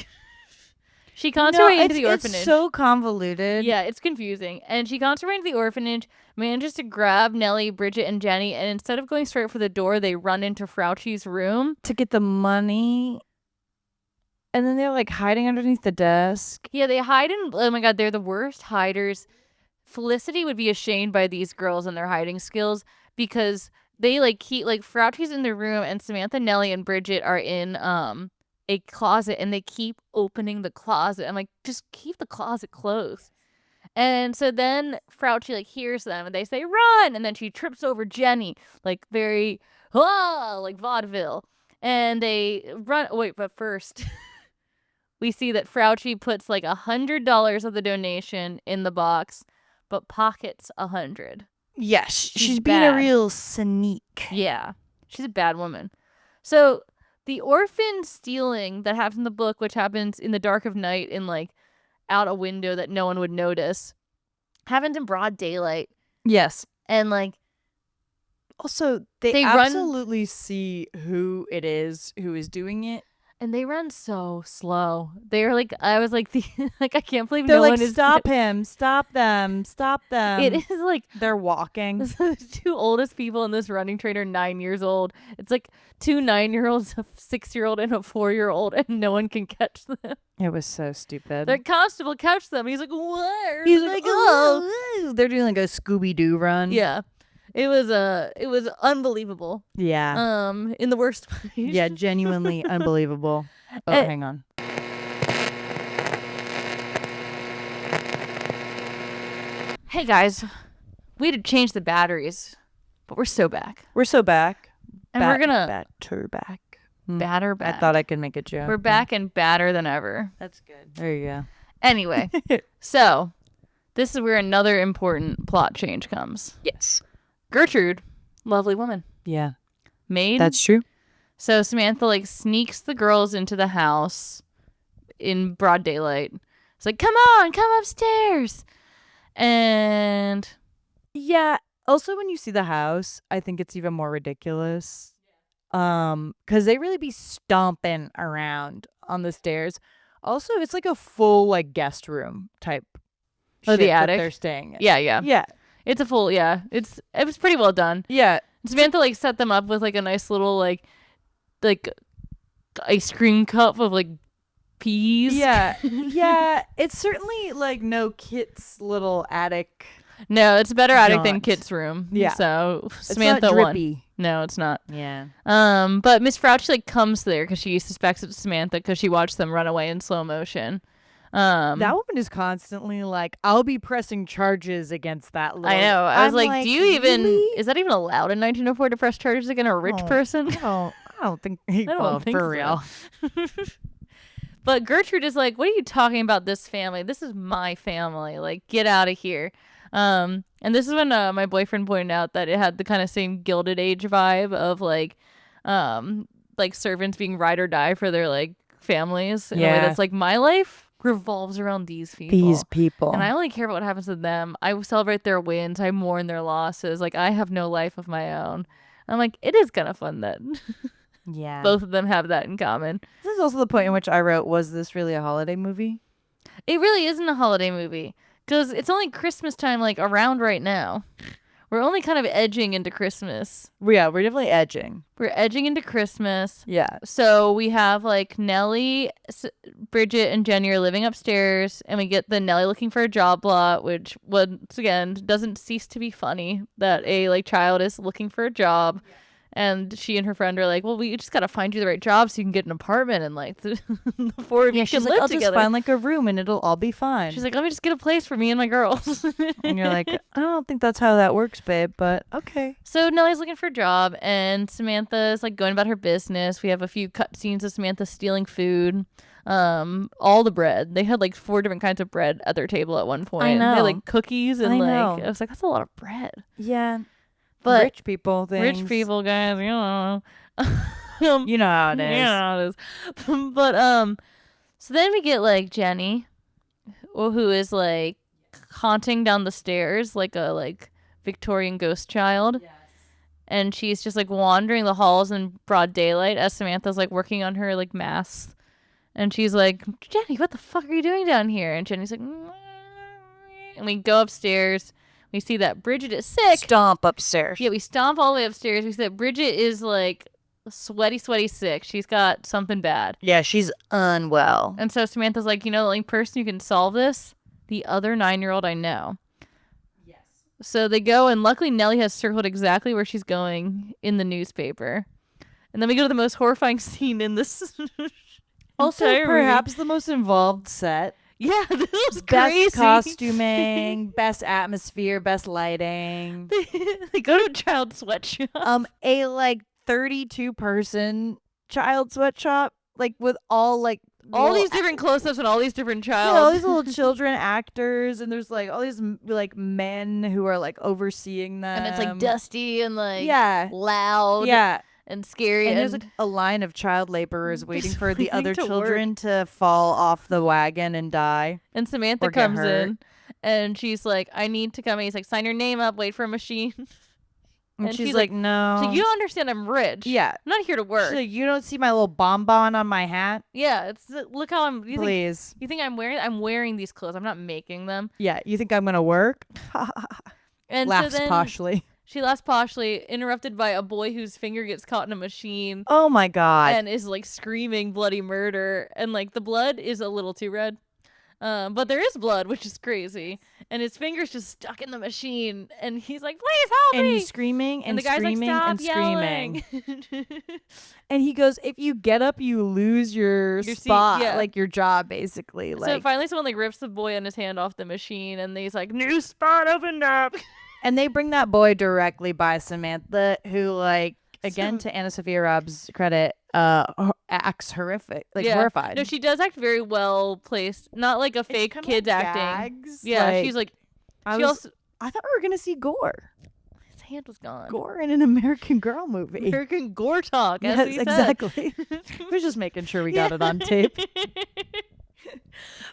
She cons her way into the orphanage. It's so convoluted. Yeah, it's confusing. And she cons her way into the orphanage, manages to grab Nellie, Bridget, and Jenny, and instead of going straight for the door, they run into Frauchi's room. To get the money. And then they're, like, hiding underneath the desk. Yeah, they hide in... Oh my god, they're the worst hiders. Felicity would be ashamed by these girls and their hiding skills, because they, like, keep... Like, Frauchi's in the room, and Samantha, Nellie, and Bridget are in a closet, and they keep opening the closet. I'm like, just keep the closet closed. And so then Frauchi, like, hears them, and they say, run! And then she trips over Jenny, like, very, like vaudeville. And they run... Wait, but first... we see that Frauchi puts, like, $100 of the donation in the box, but pockets $100. Yes, she's bad. being a real sneak. Yeah, she's a bad woman. So the orphan stealing that happens in the book, which happens in the dark of night in, like, out a window that no one would notice, happens in broad daylight. Yes. And, like, also they absolutely see who it is who is doing it. And they run so slow. They're like, I was like, like, I can't believe they're no like, one is. Stop him, stop them, stop them. It is like they're walking. The two oldest people in this running train are 9 years old. It's like 2 9-year-olds, a 6-year-old, and a 4-year-old, and no one can catch them. It was so stupid. The constable catch them. He's like, what? He's like, oh. They're doing like a Scooby-Doo run. Yeah. It was unbelievable. Yeah. In the worst way. Yeah, genuinely unbelievable. Oh, hang on. Hey guys, we had to change the batteries, but we're so back. We're so back. And we're gonna batter back. Batter back. I thought I could make a joke. We're back and badder than ever. That's good. There you go. Anyway, so this is where another important plot change comes. Yes. Gertrude, lovely woman. Yeah. Maid. That's true. So Samantha, like, sneaks the girls into the house in broad daylight. It's like, come on, come upstairs. And yeah, also when you see the house, I think it's even more ridiculous. Because they really be stomping around on the stairs. Also, it's like a full, like, guest room type. Oh, the attic they're staying in. Yeah. It's a full, it was pretty well done. Yeah. Samantha, like, set them up with, like, a nice little, like ice cream cup of, like, peas. Yeah. Yeah. It's certainly, like, no Kit's little attic. No, it's a better attic than Kit's room. Yeah. So It's Samantha not won. drippy. No, it's not. Yeah. But Miss Frauchi, like, comes there because she suspects it's Samantha because she watched them run away in slow motion. That woman is constantly like, I'll be pressing charges against that little... I know. I was like, do you even... Really? Is that even allowed in 1904 to press charges against a rich person? I don't think... I don't think for so. real. But Gertrude is like, what are you talking about, this family? This is my family. Like, get out of here. And this is when my boyfriend pointed out that it had the kind of same Gilded Age vibe of, like servants being ride or die for their, like, families. In a way that's like, my life revolves around these people. And I only care about what happens to them. I celebrate their wins. I mourn their losses. Like, I have no life of my own. I'm like, it is kind of fun that Yeah. both of them have that in common. This is also the point in which I wrote, was this really a holiday movie? It really isn't a holiday movie because it's only Christmas time, like, around right now. We're only kind of edging into Christmas. Yeah, we're definitely edging. We're edging into Christmas. Yeah. So we have like Nellie, Bridget, and Jenny are living upstairs, and we get the Nellie looking for a job lot, which once again doesn't cease to be funny that a like child is looking for a job. Yeah. And she and her friend are like, well, we just got to find you the right job so you can get an apartment and like the four of you can live live I'll together. Just find like a room and it'll all be fine. She's like, let me just get a place for me and my girls. And you're like, I don't think that's how that works, babe, but okay. So Nellie's looking for a job and Samantha is like going about her business. We have a few cut scenes of Samantha stealing food. All the bread. They had like 4 different kinds of bread at their table at one point. I know. They had like cookies and I was like, that's a lot of bread. Yeah. But rich people things. Rich people, guys, you know. You know how it is. You know how it is. But so then we get like Jenny, who is like haunting down the stairs like a like Victorian ghost child. Yes. And she's just like wandering the halls in broad daylight as Samantha's like working on her like masks. And she's like, Jenny, what the fuck are you doing down here? And Jenny's like, and we go upstairs. We see that Bridget is sick. Stomp upstairs. Yeah, we stomp all the way upstairs. We see that Bridget is like sweaty sick. She's got something bad. Yeah, she's unwell. And so Samantha's like, you know, the only person who can solve this, the other 9-year-old I know. Yes. So they go, and luckily Nellie has circled exactly where she's going in the newspaper. And then we go to the most horrifying scene in this. Also, perhaps the most involved set. Yeah, this was crazy. Best costuming, best atmosphere, best lighting. They go to a child sweatshop. A like 32-person child sweatshop, like with all like all these different close-ups and all these different child. Yeah, all these little children actors, and there's like all these like men who are like overseeing them. And it's like dusty and like loud. Yeah. And scary. And there's like a line of child laborers waiting for the other children to fall off the wagon and die. And Samantha comes in and she's like, I need to come. And he's like, sign your name up, wait for a machine. And she's like, no. She's like, you don't understand, I'm rich. Yeah. I'm not here to work. She's like, you don't see my little bonbon on my hat? Yeah. It's look how I'm. Please. You think I'm wearing these clothes. I'm not making them. Yeah. You think I'm going to work? And laughs so then poshly. She laughs poshly, interrupted by a boy whose finger gets caught in a machine. Oh my God. And is like screaming bloody murder. And like the blood is a little too red. But there is blood, which is crazy. And his finger's just stuck in the machine. And he's like, please help me. And he's screaming and the guy's screaming like, and yelling. screaming. And he goes, if you get up, you lose your spot, like your job, basically. So finally someone like rips the boy on his hand off the machine. And he's like, new spot opened up. And they bring that boy directly by Samantha, who, like, again, to Anna Sophia Robb's credit, acts horrific, like horrified. No, she does act very well placed, not like a fake kid's like acting. gags. Yeah, like, she's like, I thought we were gonna see gore. His hand was gone. Gore in an American Girl movie. American Gore talk. Yes, exactly. We're just making sure we got it on tape.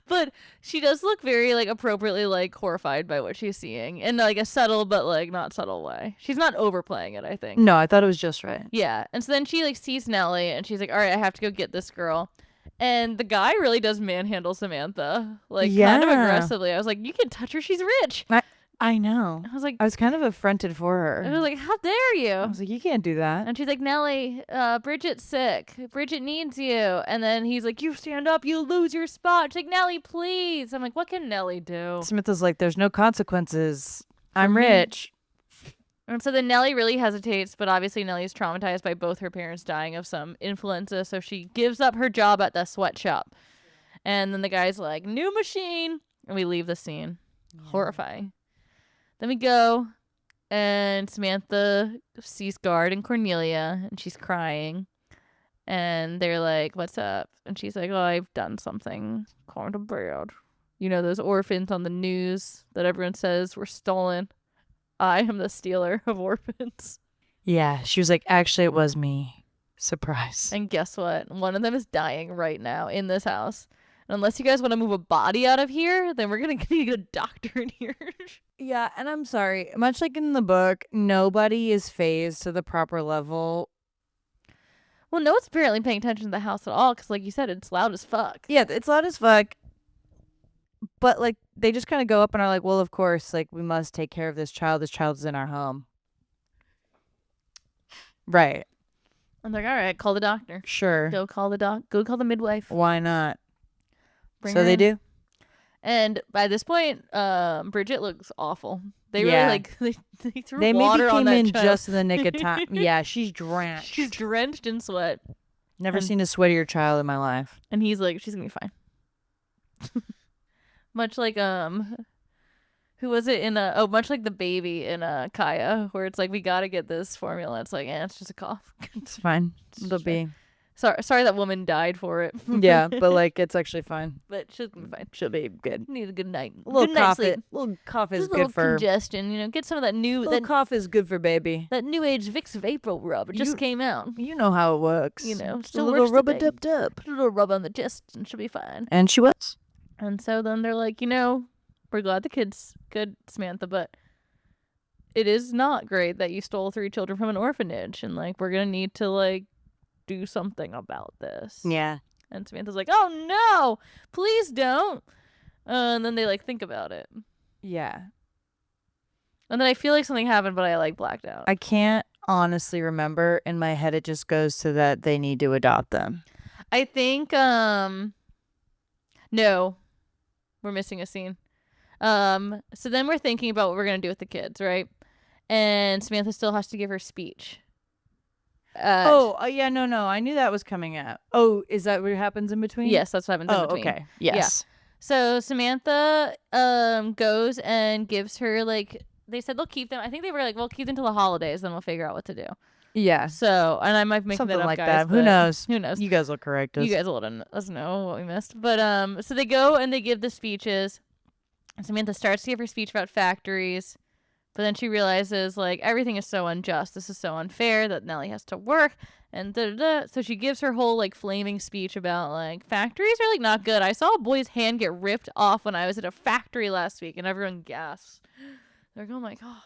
But she does look very like appropriately like horrified by what she's seeing in like a subtle but like not subtle way. She's not overplaying it, I think. No, I thought it was just right. Yeah. And so then she like sees Nellie and she's like, all right, I have to go get this girl. And the guy really does manhandle Samantha like kind of aggressively. I was like, you can touch her, she's rich. I know. I was kind of affronted for her. I was like, how dare you? I was like, you can't do that. And she's like, Nellie, Bridget's sick. Bridget needs you. And then he's like, you stand up, you lose your spot. She's like, Nellie, please. I'm like, what can Nellie do? Samantha's like, there's no consequences. I'm rich. And so then Nellie really hesitates, but obviously Nellie's traumatized by both her parents dying of some influenza. So she gives up her job at the sweatshop. And then the guy's like, new machine. And we leave the scene. Yeah. Horrifying. Then we go, and Samantha sees Guard and Cornelia, and she's crying. And they're like, what's up? And she's like, oh, I've done something kind of bad. You know, those orphans on the news that everyone says were stolen. I am the stealer of orphans. Yeah, she was like, actually, it was me. Surprise. And guess what? One of them is dying right now in this house. And unless you guys want to move a body out of here, then we're going to need a doctor in here. Yeah, and I'm sorry. Much like in the book, nobody is phased to the proper level. Well, no one's apparently paying attention to the house at all because, like you said, it's loud as fuck. Yeah, it's loud as fuck. But, like, they just kind of go up and are like, well, of course, like, we must take care of this child. This child's in our home. Right. I'm like, all right, call the doctor. Sure. Go call the midwife. Why not? Bring So her they in. do? And by this point, Bridget looks awful. They Yeah. really they threw They water maybe on came that in child. just in the nick of time. Yeah, she's drenched. She's drenched in sweat. Never and- seen a sweatier child in my life. And he's like, she's gonna be fine. Much like who was it in much like the baby in Kaya, where it's like, we gotta get this formula. It's like, it's just a cough. It's fine. It'll be. Sorry that woman died for it. Yeah, but like it's actually fine. But she's gonna be fine. She'll be good. Need a good night. A little good night's cough. sleep. Little cough is Just a little good for. congestion. Get some of that Cough is good for baby. that new age Vicks Vapor rub. It just came out. You know how it works. Just a Still little rub today. it up. Put a little rub on the chest and she'll be fine. And she was. And so then they're like, we're glad the kid's good, Samantha, but it is not great that you stole 3 children from an orphanage, and like, we're gonna need to like do something about this. Yeah. And Samantha's like, oh no, please don't. And then they like think about it. Yeah. And then I feel like something happened, but I like blacked out. I can't honestly remember. In my head, it just goes to that they need to adopt them. I think no, we're missing a scene. So then we're thinking about what we're gonna do with the kids, right? And Samantha still has to give her speech. Yeah, no. I knew that was coming up. Oh, is that what happens in between? Yes, that's what happens in between. Okay. Yes. So Samantha goes and gives her, like, they said they'll keep them. I think they were like, we'll keep them till the holidays, then we'll figure out what to do. Yeah. So, and I might be making Something that up, like guys, that. Who but knows? Who knows? You guys will correct us. You guys will let us know what we missed. But so they go and they give the speeches. And Samantha starts to give her speech about factories, but then she realizes, like, everything is so unjust. This is so unfair that Nellie has to work, and da-da-da. So she gives her whole, like, flaming speech about, like, factories are, like, not good. I saw a boy's hand get ripped off when I was at a factory last week, and everyone gasps. They're like, oh my god.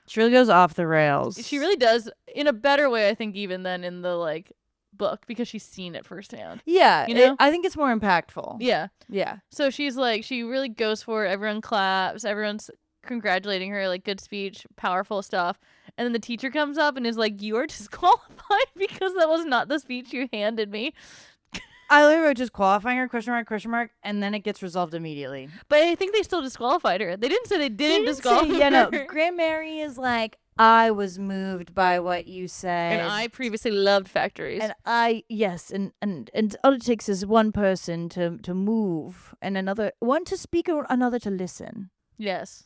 She really goes off the rails. She really does, in a better way, I think, even than in the, like, book, because she's seen it firsthand. Yeah. You know? I think it's more impactful. Yeah. Yeah. So she's like, she really goes for it. Everyone claps. Everyone's congratulating her, like, good speech, powerful stuff. And then the teacher comes up and is like, you are disqualified because that was not the speech you handed me. I literally wrote just qualifying her, question mark, and then it gets resolved immediately. But I think they still disqualified her. They didn't say they didn't disqualify Yeah, no. her. Grandmary is like, I was moved by what you said. And I previously loved factories. And and all it takes is one person to move and one to speak or another to listen Yes.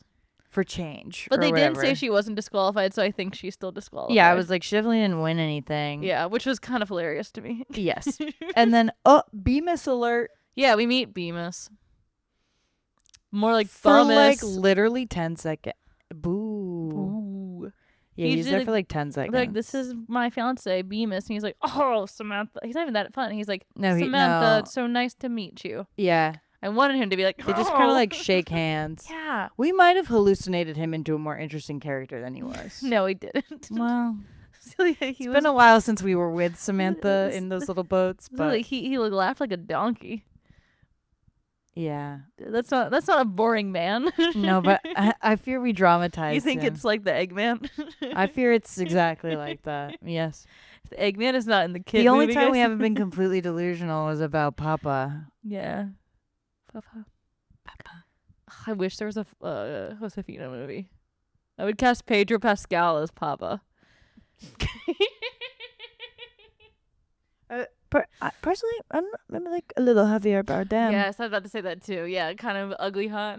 for change. But or they didn't whatever. say she wasn't disqualified, so I think she's still disqualified. Yeah, I was like, she definitely didn't win anything. Yeah, which was kind of hilarious to me. Yes. And then, Bemis alert. Yeah, we meet Bemis. More like For Bummus. like literally 10 seconds. Boo. Ooh. Yeah, He he's did, there like- for like 10 seconds. Like, this is my fiance, Bemis. And he's like, oh, Samantha. He's not even that fun. He's like, No, Samantha, no. it's so nice to meet you. Yeah. I wanted him to be like, They just kind "Oh." of like shake hands. Yeah. We might have hallucinated him into a more interesting character than he was. No, he didn't. Well, So, yeah, it's he been a while since we were with Samantha in those little boats, so, but like, he laughed like a donkey. yeah. That's not a boring man. No, but I fear we dramatized You think him. it's like the Eggman? I fear it's exactly like that. Yes. The Eggman is not in the kid The only movie, time we guys. haven't been completely delusional was about Papa. Yeah. Papa. I wish there was a Josefina movie. I would cast Pedro Pascal as Papa. Personally, I'm like a little Javier Bardem. Yes, I was about to say that too. Yeah, kind of ugly hot.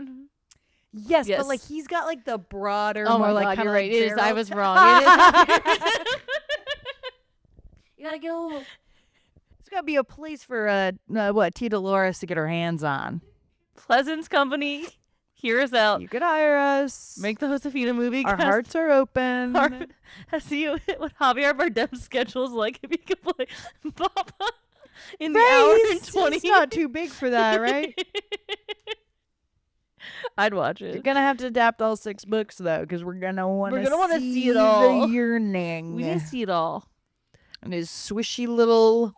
Yes, Yes. but like he's got like the broader, Oh more my like god, kind you're of right. It is. I barrel was chest. wrong. It is. You gotta go. There's gotta be a place for T. Dolores to get her hands on. Pleasance Company, hear us out. You could hire us. Make the Josefina movie. Our cast hearts are open. see what Javier Bardem's schedule's like if he could play Papa in the Right, hour and 20. he's not too big for that, right? I'd watch You're it. gonna have to adapt all 6 books though, because we're gonna want gonna see see it all. The yearning We need to see it all. and his swishy little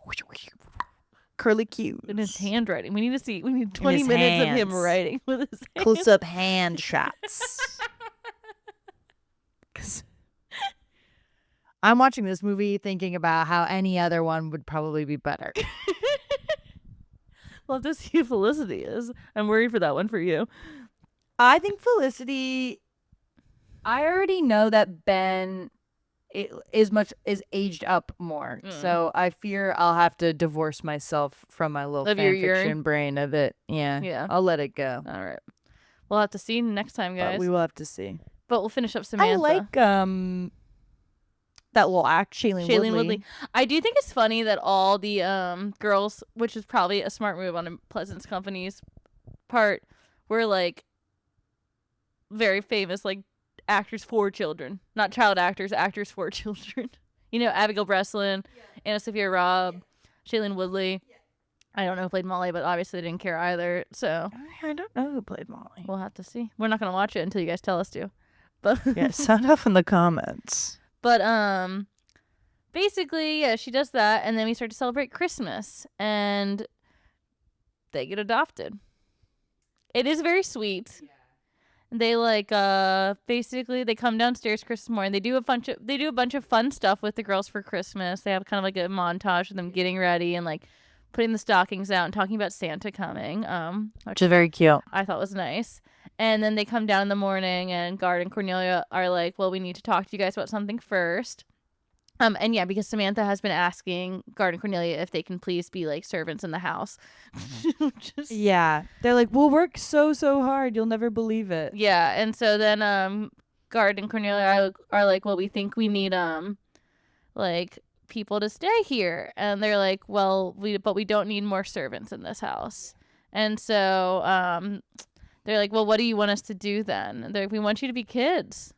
curly cues. In his handwriting. We need 20 his minutes of him hands. writing with his hands. Close-up hand shots. 'Cause I'm watching this movie thinking about how any other one would probably be better. We'll have to see who Felicity is. I'm worried for that one for you. I think Felicity. I already know that Ben is aged up more, so I fear I'll have to divorce myself from my little Of your fan urine? fiction brain of it. Yeah, I'll let it go. All right. We'll have to see next time, guys. But we will have to see. But we'll finish up Samantha. I like that little act, Shailene Woodley. I do think it's funny that all the girls, which is probably a smart move on Pleasance Company's part, were like very famous, like actors for children, not child actors, actors for children. You know, Abigail Breslin, Anna Sophia Robb, Shailene Woodley. I don't know who played Molly, but obviously didn't care either. So I don't know who played Molly. We'll have to see. We're not gonna watch it until you guys tell us to. But yeah, sound off in the comments. But basically, yeah, she does that, and then we start to celebrate Christmas, and they get adopted. It is very sweet. Yeah. They basically they come downstairs Christmas morning. They do a bunch of fun stuff with the girls for Christmas. They have kind of like a montage of them getting ready and like putting the stockings out and talking about Santa coming. Which is very cute. I thought was nice. And then they come down in the morning, and Guard and Cornelia are like, well, we need to talk to you guys about something first. And yeah, because Samantha has been asking Guard and Cornelia if they can please be like servants in the house. Yeah. They're like, we'll work so hard. You'll never believe it. Yeah. And so then Guard and Cornelia are like, well, we think we need like people to stay here. And they're like, well, we don't need more servants in this house. And so they're like, well, what do you want us to do then? And they're like, we want you to be kids.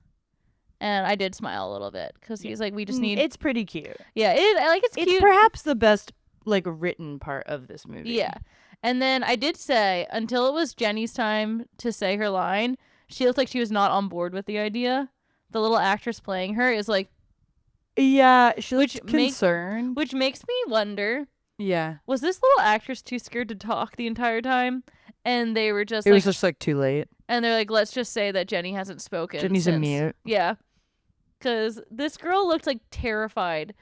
And I did smile a little bit because he's like, we just need. It's pretty cute. Yeah, it's cute. It's perhaps the best like written part of this movie. Yeah. And then I did say, until it was Jenny's time to say her line, she looked like she was not on board with the idea. The little actress playing her is like. Yeah, she looked concerned. Which makes me wonder. Yeah. Was this little actress too scared to talk the entire time? And they were just It was just like too late. And they're like, let's just say that Jenny hasn't spoken. Jenny's a mute. Yeah. Because this girl looked like terrified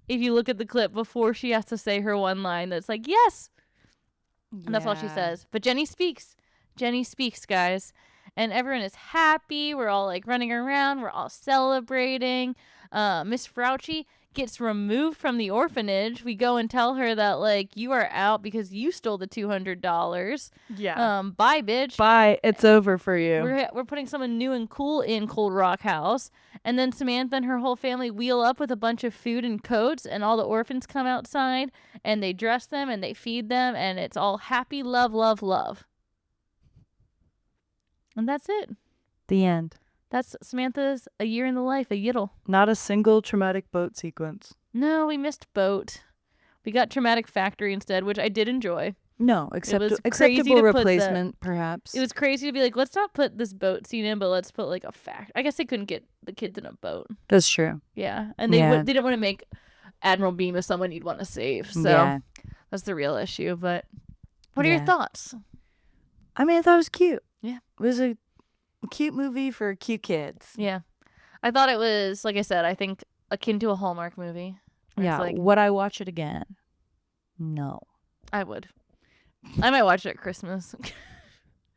if you look at the clip before she has to say her one line that's like, yes. Yeah. And that's all she says. But Jenny speaks. Jenny speaks, guys. And everyone is happy. We're all like running around. We're all celebrating. Miss Fauci gets removed from the orphanage. We go and tell her that like you are out because you stole the $200. Yeah. Bye, bitch. Bye. It's over for you. We're putting someone new and cool in Cold Rock House. And then Samantha and her whole family wheel up with a bunch of food and coats, and all the orphans come outside and they dress them and they feed them, and it's all happy, love, love, love. And that's it. The end. That's Samantha's A Year in the Life, a yiddle. Not a single traumatic boat sequence. No, we missed boat. We got Traumatic Factory instead, which I did enjoy. No, acceptable replacement, perhaps. It was crazy to be like, let's not put this boat scene in, but let's put like a fact. I guess they couldn't get the kids in a boat. That's true. Yeah, and they didn't want to make Admiral Beam as someone you'd want to save. So that's the real issue. But what are your thoughts? I mean, I thought it was cute. Yeah, it was a cute movie for cute kids. Yeah, I thought it was, like I said, I think akin to a Hallmark movie. Yeah, like, would I watch it again? No. I would. I might watch it at Christmas.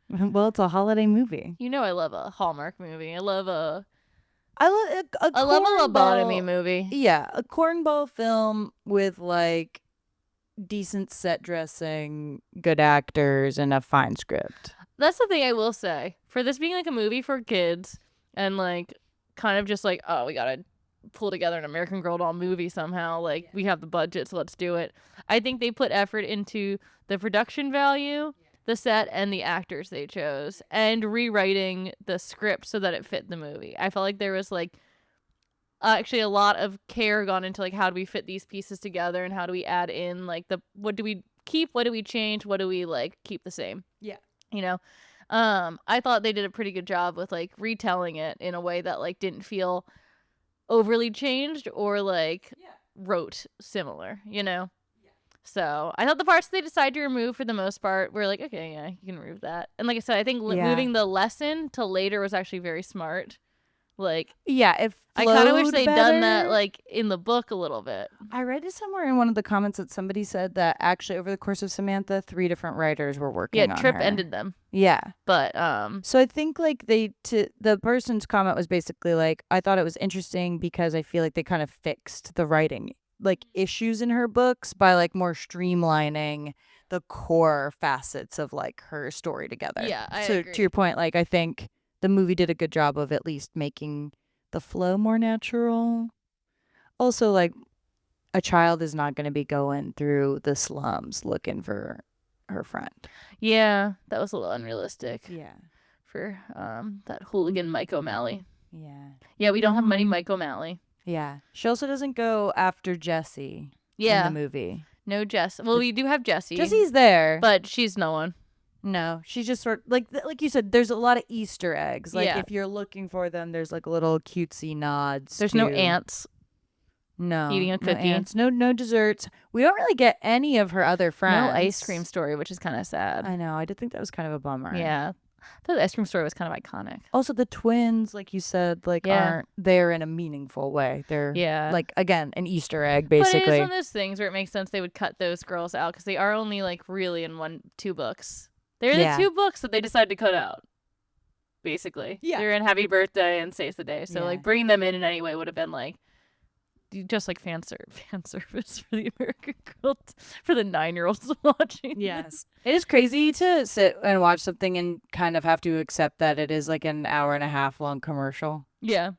Well, it's a holiday movie. You know I love a Hallmark movie. I love a lobotomy movie. Yeah, a cornball film with like decent set dressing, good actors, and a fine script. That's the thing I will say. For this being like a movie for kids and like kind of just like, oh, we gotta pull together an American Girl doll movie somehow. Like, we have the budget, so let's do it. I think they put effort into the production value, the set, and the actors they chose, and rewriting the script so that it fit the movie. I felt like there was like actually a lot of care gone into like how do we fit these pieces together and how do we add in like the what do we keep, what do we change, what do we like keep the same. Yeah. You know? I thought they did a pretty good job with like retelling it in a way that like didn't feel overly changed or like wrote similar, you know? So I thought the parts they decided to remove for the most part were like, okay, yeah, you can remove that. And like I said, I think moving the lesson to later was actually very smart. Like, Yeah, it I kind of wish flowed they'd done that better. like in the book a little bit. I read it somewhere in one of the comments that somebody said that actually over the course of Samantha, 3 different writers were working on Trip her. ended them. Yeah. But So I think like the person's comment was basically like, I thought it was interesting because I feel like they kind of fixed the writing like issues in her books by like more streamlining the core facets of like her story together. Yeah, I so agree. To your point, like I think the movie did a good job of at least making the flow more natural. Also, like a child is not going to be going through the slums looking for her friend. Yeah, that was a little unrealistic. Yeah. For that hooligan Mike O'Malley. Yeah. Yeah, we don't have many Mike O'Malley. Yeah. She also doesn't go after Jessie in the movie. No Jess. Well, we do have Jessie. Jessie's there. But she's no one. No, she's just sort of like you said, there's a lot of Easter eggs. Like if you're looking for them, there's like little cutesy nods. There's no ants. No. Eating a cookie. No ants. No desserts. We don't really get any of her other friends. No ice cream story, which is kind of sad. I know. I did think that was kind of a bummer. Yeah. I thought the ice cream story was kind of iconic. Also, the twins, like you said, like aren't there in a meaningful way. They're like, again, an Easter egg, basically. But it is one of those things where it makes sense they would cut those girls out because they are only like really in 2 books. They're the 2 books that they decided to cut out. Basically. Yeah. They're in Happy Birthday and Saves the Day. So like bringing them in any way would have been like just like fan service for the American Girl, for the 9-year-olds watching. Yes. It is crazy to sit and watch something and kind of have to accept that it is like an hour and a half long commercial. Yeah.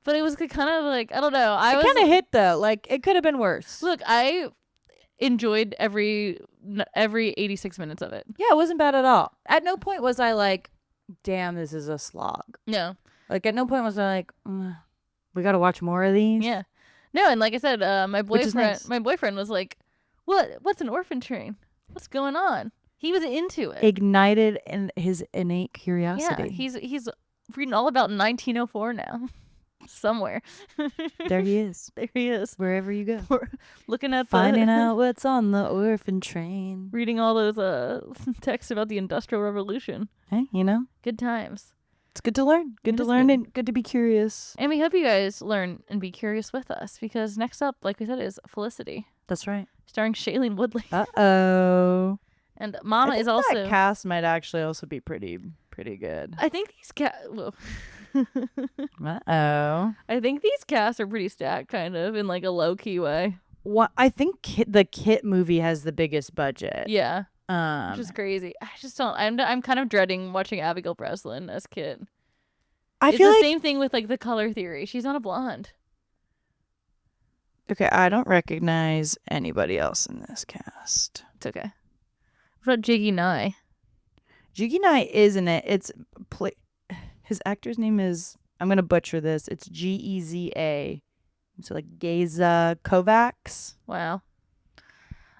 But it was kind of like, I don't know. It kind of hit though. Like it could have been worse. Look, I enjoyed every 86 minutes of it. Yeah, it wasn't bad at all. At no point was I like, damn, this is a slog. No. Like at no point was I like, we got to watch more of these. Yeah. No, and like I said, my boyfriend was like, what's an orphan train? What's going on? He was into it. Ignited in his innate curiosity. Yeah, he's reading all about 1904 now. Somewhere. There he is. There he is. Wherever you go. We're looking at finding out what's on the orphan train. Reading all those texts about the Industrial Revolution. Hey, you know? Good times. It's good to learn. Good to learn and good to be curious. And we hope you guys learn and be curious with us because next up, like we said, is Felicity. That's right. Starring Shailene Woodley. Uh-oh. And Mama is also... that cast might actually also be pretty good. I think these Uh-oh. I think these casts are pretty stacked, kind of, in like a low-key way. I think the Kit movie has the biggest budget. Yeah. Which is crazy. I just don't... I'm kind of dreading watching Abigail Breslin as Kit. It's the same thing with like the color theory. She's not a blonde. Okay, I don't recognize anybody else in this cast. It's okay. What about Jiggy Nye? Jiggy Nye is in it. His actor's name is, I'm going to butcher this. It's Geza. So like Geza Kovacs. Wow.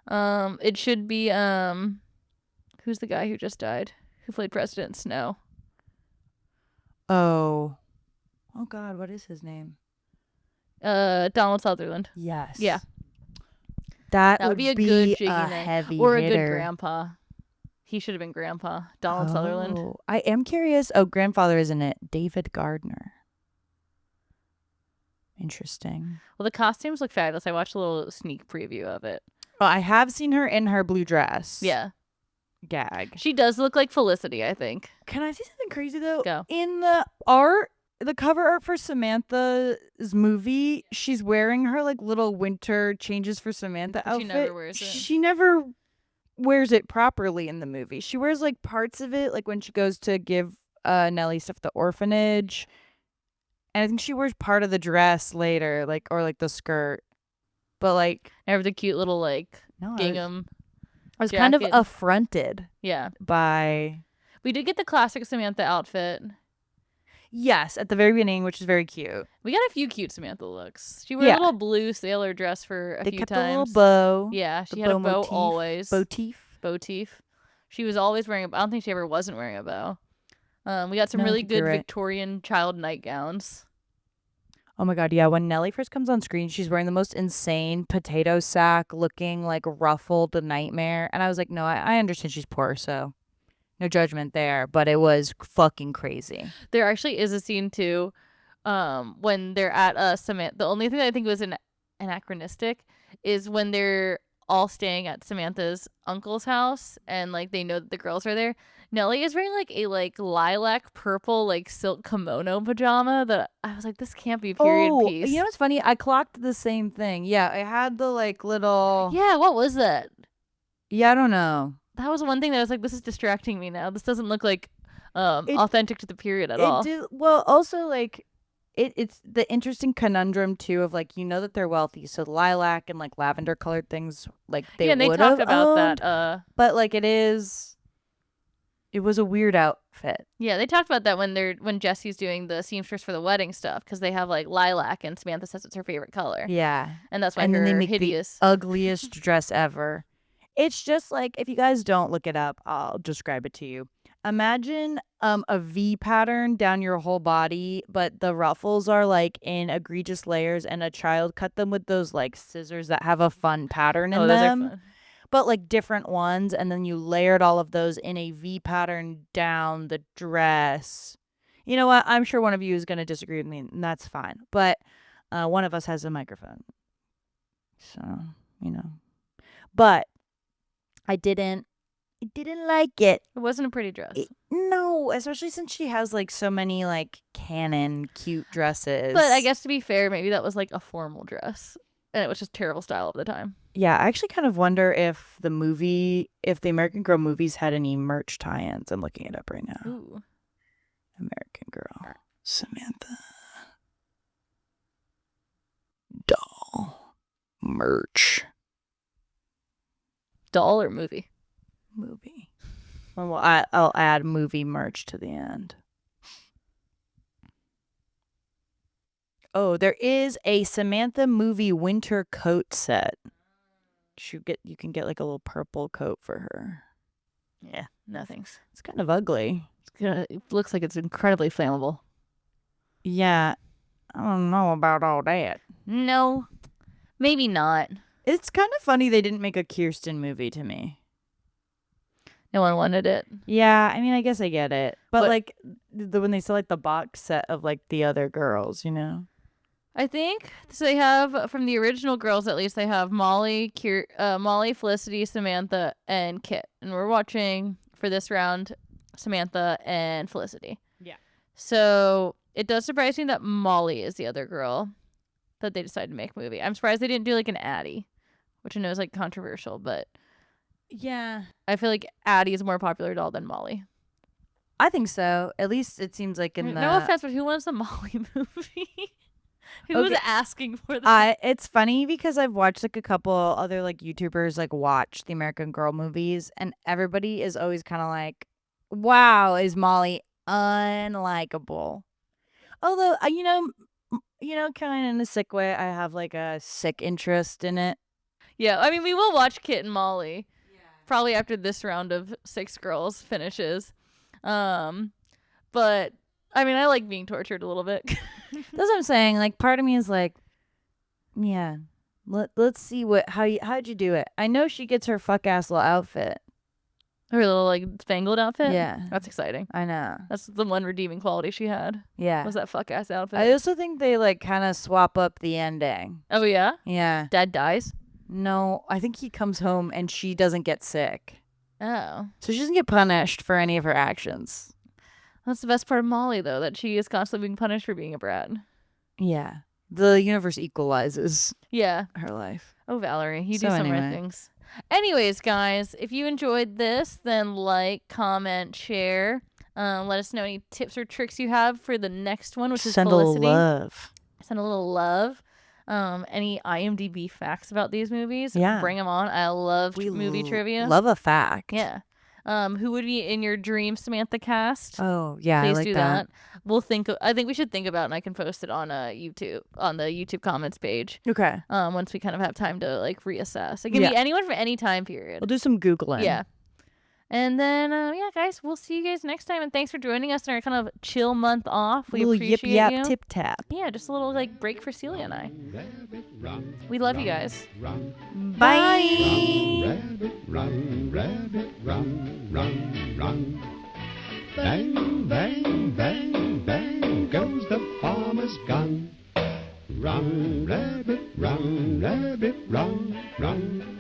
It should be, who's the guy who just died? Who played President Snow? Oh God, what is his name? Donald Sutherland. Yes. Yeah. That would be a good Jiggy heavy or hitter. A good grandpa. He should have been Grandpa. Donald Sutherland. I am curious. Oh, grandfather is in it. David Gardner. Interesting. Well, the costumes look fabulous. I watched a little sneak preview of it. Well, I have seen her in her blue dress. Yeah. Gag. She does look like Felicity, I think. Can I say something crazy though? Go. In the cover art for Samantha's movie, she's wearing her like little winter changes for Samantha outfit. She never wears it. She never wears it properly in the movie. She wears like parts of it, like when she goes to give Nellie stuff at the orphanage. And I think she wears part of the dress later, like, or like the skirt. But like, never the cute little like gingham. I was kind of affronted. Yeah. By. We did get the classic Samantha outfit. Yes, at the very beginning, which is very cute. We got a few cute Samantha looks. She wore a little blue sailor dress for a few times. They kept the little bow. Yeah, she had a bow motif, always. Motif. She was always wearing a bow. I don't think she ever wasn't wearing a bow. We got some really good Victorian child nightgowns. Oh my God, yeah. When Nellie first comes on screen, she's wearing the most insane potato sack looking like ruffled nightmare. And I was like, no, I understand she's poor, so no judgment there. But it was fucking crazy. There actually is a scene too, when they're at Samantha. The only thing that I think was anachronistic is when they're all staying at Samantha's uncle's house and like they know that the girls are there. Nellie is wearing like a like lilac purple like silk kimono pajama that I was like, this can't be a period piece. You know what's funny? I clocked the same thing. Yeah, I had the like little. Yeah, what was that? Yeah, I don't know. That was one thing that I was like, this is distracting me now. This doesn't look like authentic to the period at all. Well, also like it's the interesting conundrum too of like, you know, that they're wealthy, so lilac and like lavender colored things like they yeah, and they would talked have about owned, that. but like it was a weird outfit. Yeah, they talked about that when Jesse's doing the seamstress for the wedding stuff because they have like lilac and Samantha says it's her favorite color. Yeah, and that's why and her then they make hideous the ugliest dress ever. It's just like, if you guys don't look it up, I'll describe it to you. Imagine a V pattern down your whole body, but the ruffles are like in egregious layers, and a child cut them with those like scissors that have a fun pattern in those them. are fun. But like different ones, and then you layered all of those in a V pattern down the dress. You know what? I'm sure one of you is going to disagree with me, and that's fine. But one of us has a microphone. So, you know. But I didn't like it. It wasn't a pretty dress. No, especially since she has like so many like canon cute dresses. But I guess to be fair, maybe that was like a formal dress. And it was just terrible style of the time. Yeah, I actually kind of wonder if the American Girl movies had any merch tie-ins. I'm looking it up right now. Ooh. American Girl. Samantha. Doll. Merch. Doll or movie? Movie. Well, I'll add movie merch to the end. Oh, there is a Samantha movie winter coat set. You can get like a little purple coat for her. Yeah, no thanks. It's kind of ugly. It looks like it's incredibly flammable. Yeah, I don't know about all that. No, maybe not. It's kind of funny they didn't make a Kirsten movie to me. No one wanted it. Yeah, I mean, I guess I get it. But like, when they sell like the box set of like the other girls, you know? I think so. They have, from the original girls at least, they have Molly, Felicity, Samantha, and Kit. And we're watching for this round Samantha and Felicity. Yeah. So it does surprise me that Molly is the other girl that they decided to make a movie. I'm surprised they didn't do like an Addie, which I know is like controversial, but yeah, I feel like Addie is a more popular doll than Molly. I think so. At least it seems like No offense, but who wants a Molly movie? Who was asking for that? It's funny because I've watched like a couple other like YouTubers like watch the American Girl movies, and everybody is always kind of like, "Wow, is Molly unlikable?" Although you know, kind of in a sick way, I have like a sick interest in it. Yeah, I mean, we will watch Kit and Molly probably after this round of 6 girls finishes. But I mean, I like being tortured a little bit. That's what I'm saying. Like, part of me is like, yeah, let's see how'd you do it? I know she gets her fuck ass little outfit. Her little like spangled outfit. Yeah, that's exciting. I know. That's the one redeeming quality she had. Yeah, was that fuck ass outfit. I also think they like kind of swap up the ending. Oh yeah. Yeah. Dad dies. No, I think he comes home and she doesn't get sick. Oh. So she doesn't get punished for any of her actions. That's the best part of Molly, though, that she is constantly being punished for being a brat. Yeah. The universe equalizes her life. Oh, Valerie, you do some rare things. Anyways, guys, if you enjoyed this, then like, comment, share. Let us know any tips or tricks you have for the next one, which is Felicity. Send a little love. Send a little love. Any IMDb facts about these movies? Yeah. Bring them on. I love movie trivia. Love a fact. Yeah. Who would be in your dream Samantha cast? Oh, yeah, please I like do that. I think we should think about it, and I can post it on YouTube, on the YouTube comments page. Okay. Once we kind of have time to like reassess. It can be anyone from any time period. We'll do some Googling. Yeah. And then, yeah, guys, we'll see you guys next time. And thanks for joining us in our kind of chill month off. We little appreciate yip yap you. tip tap. Yeah, just a little like break for Celia and I. We love you guys. Bye. Run, rabbit, run. Bang, bang, bang, bang goes the farmer's gun. Run, rabbit, run, run.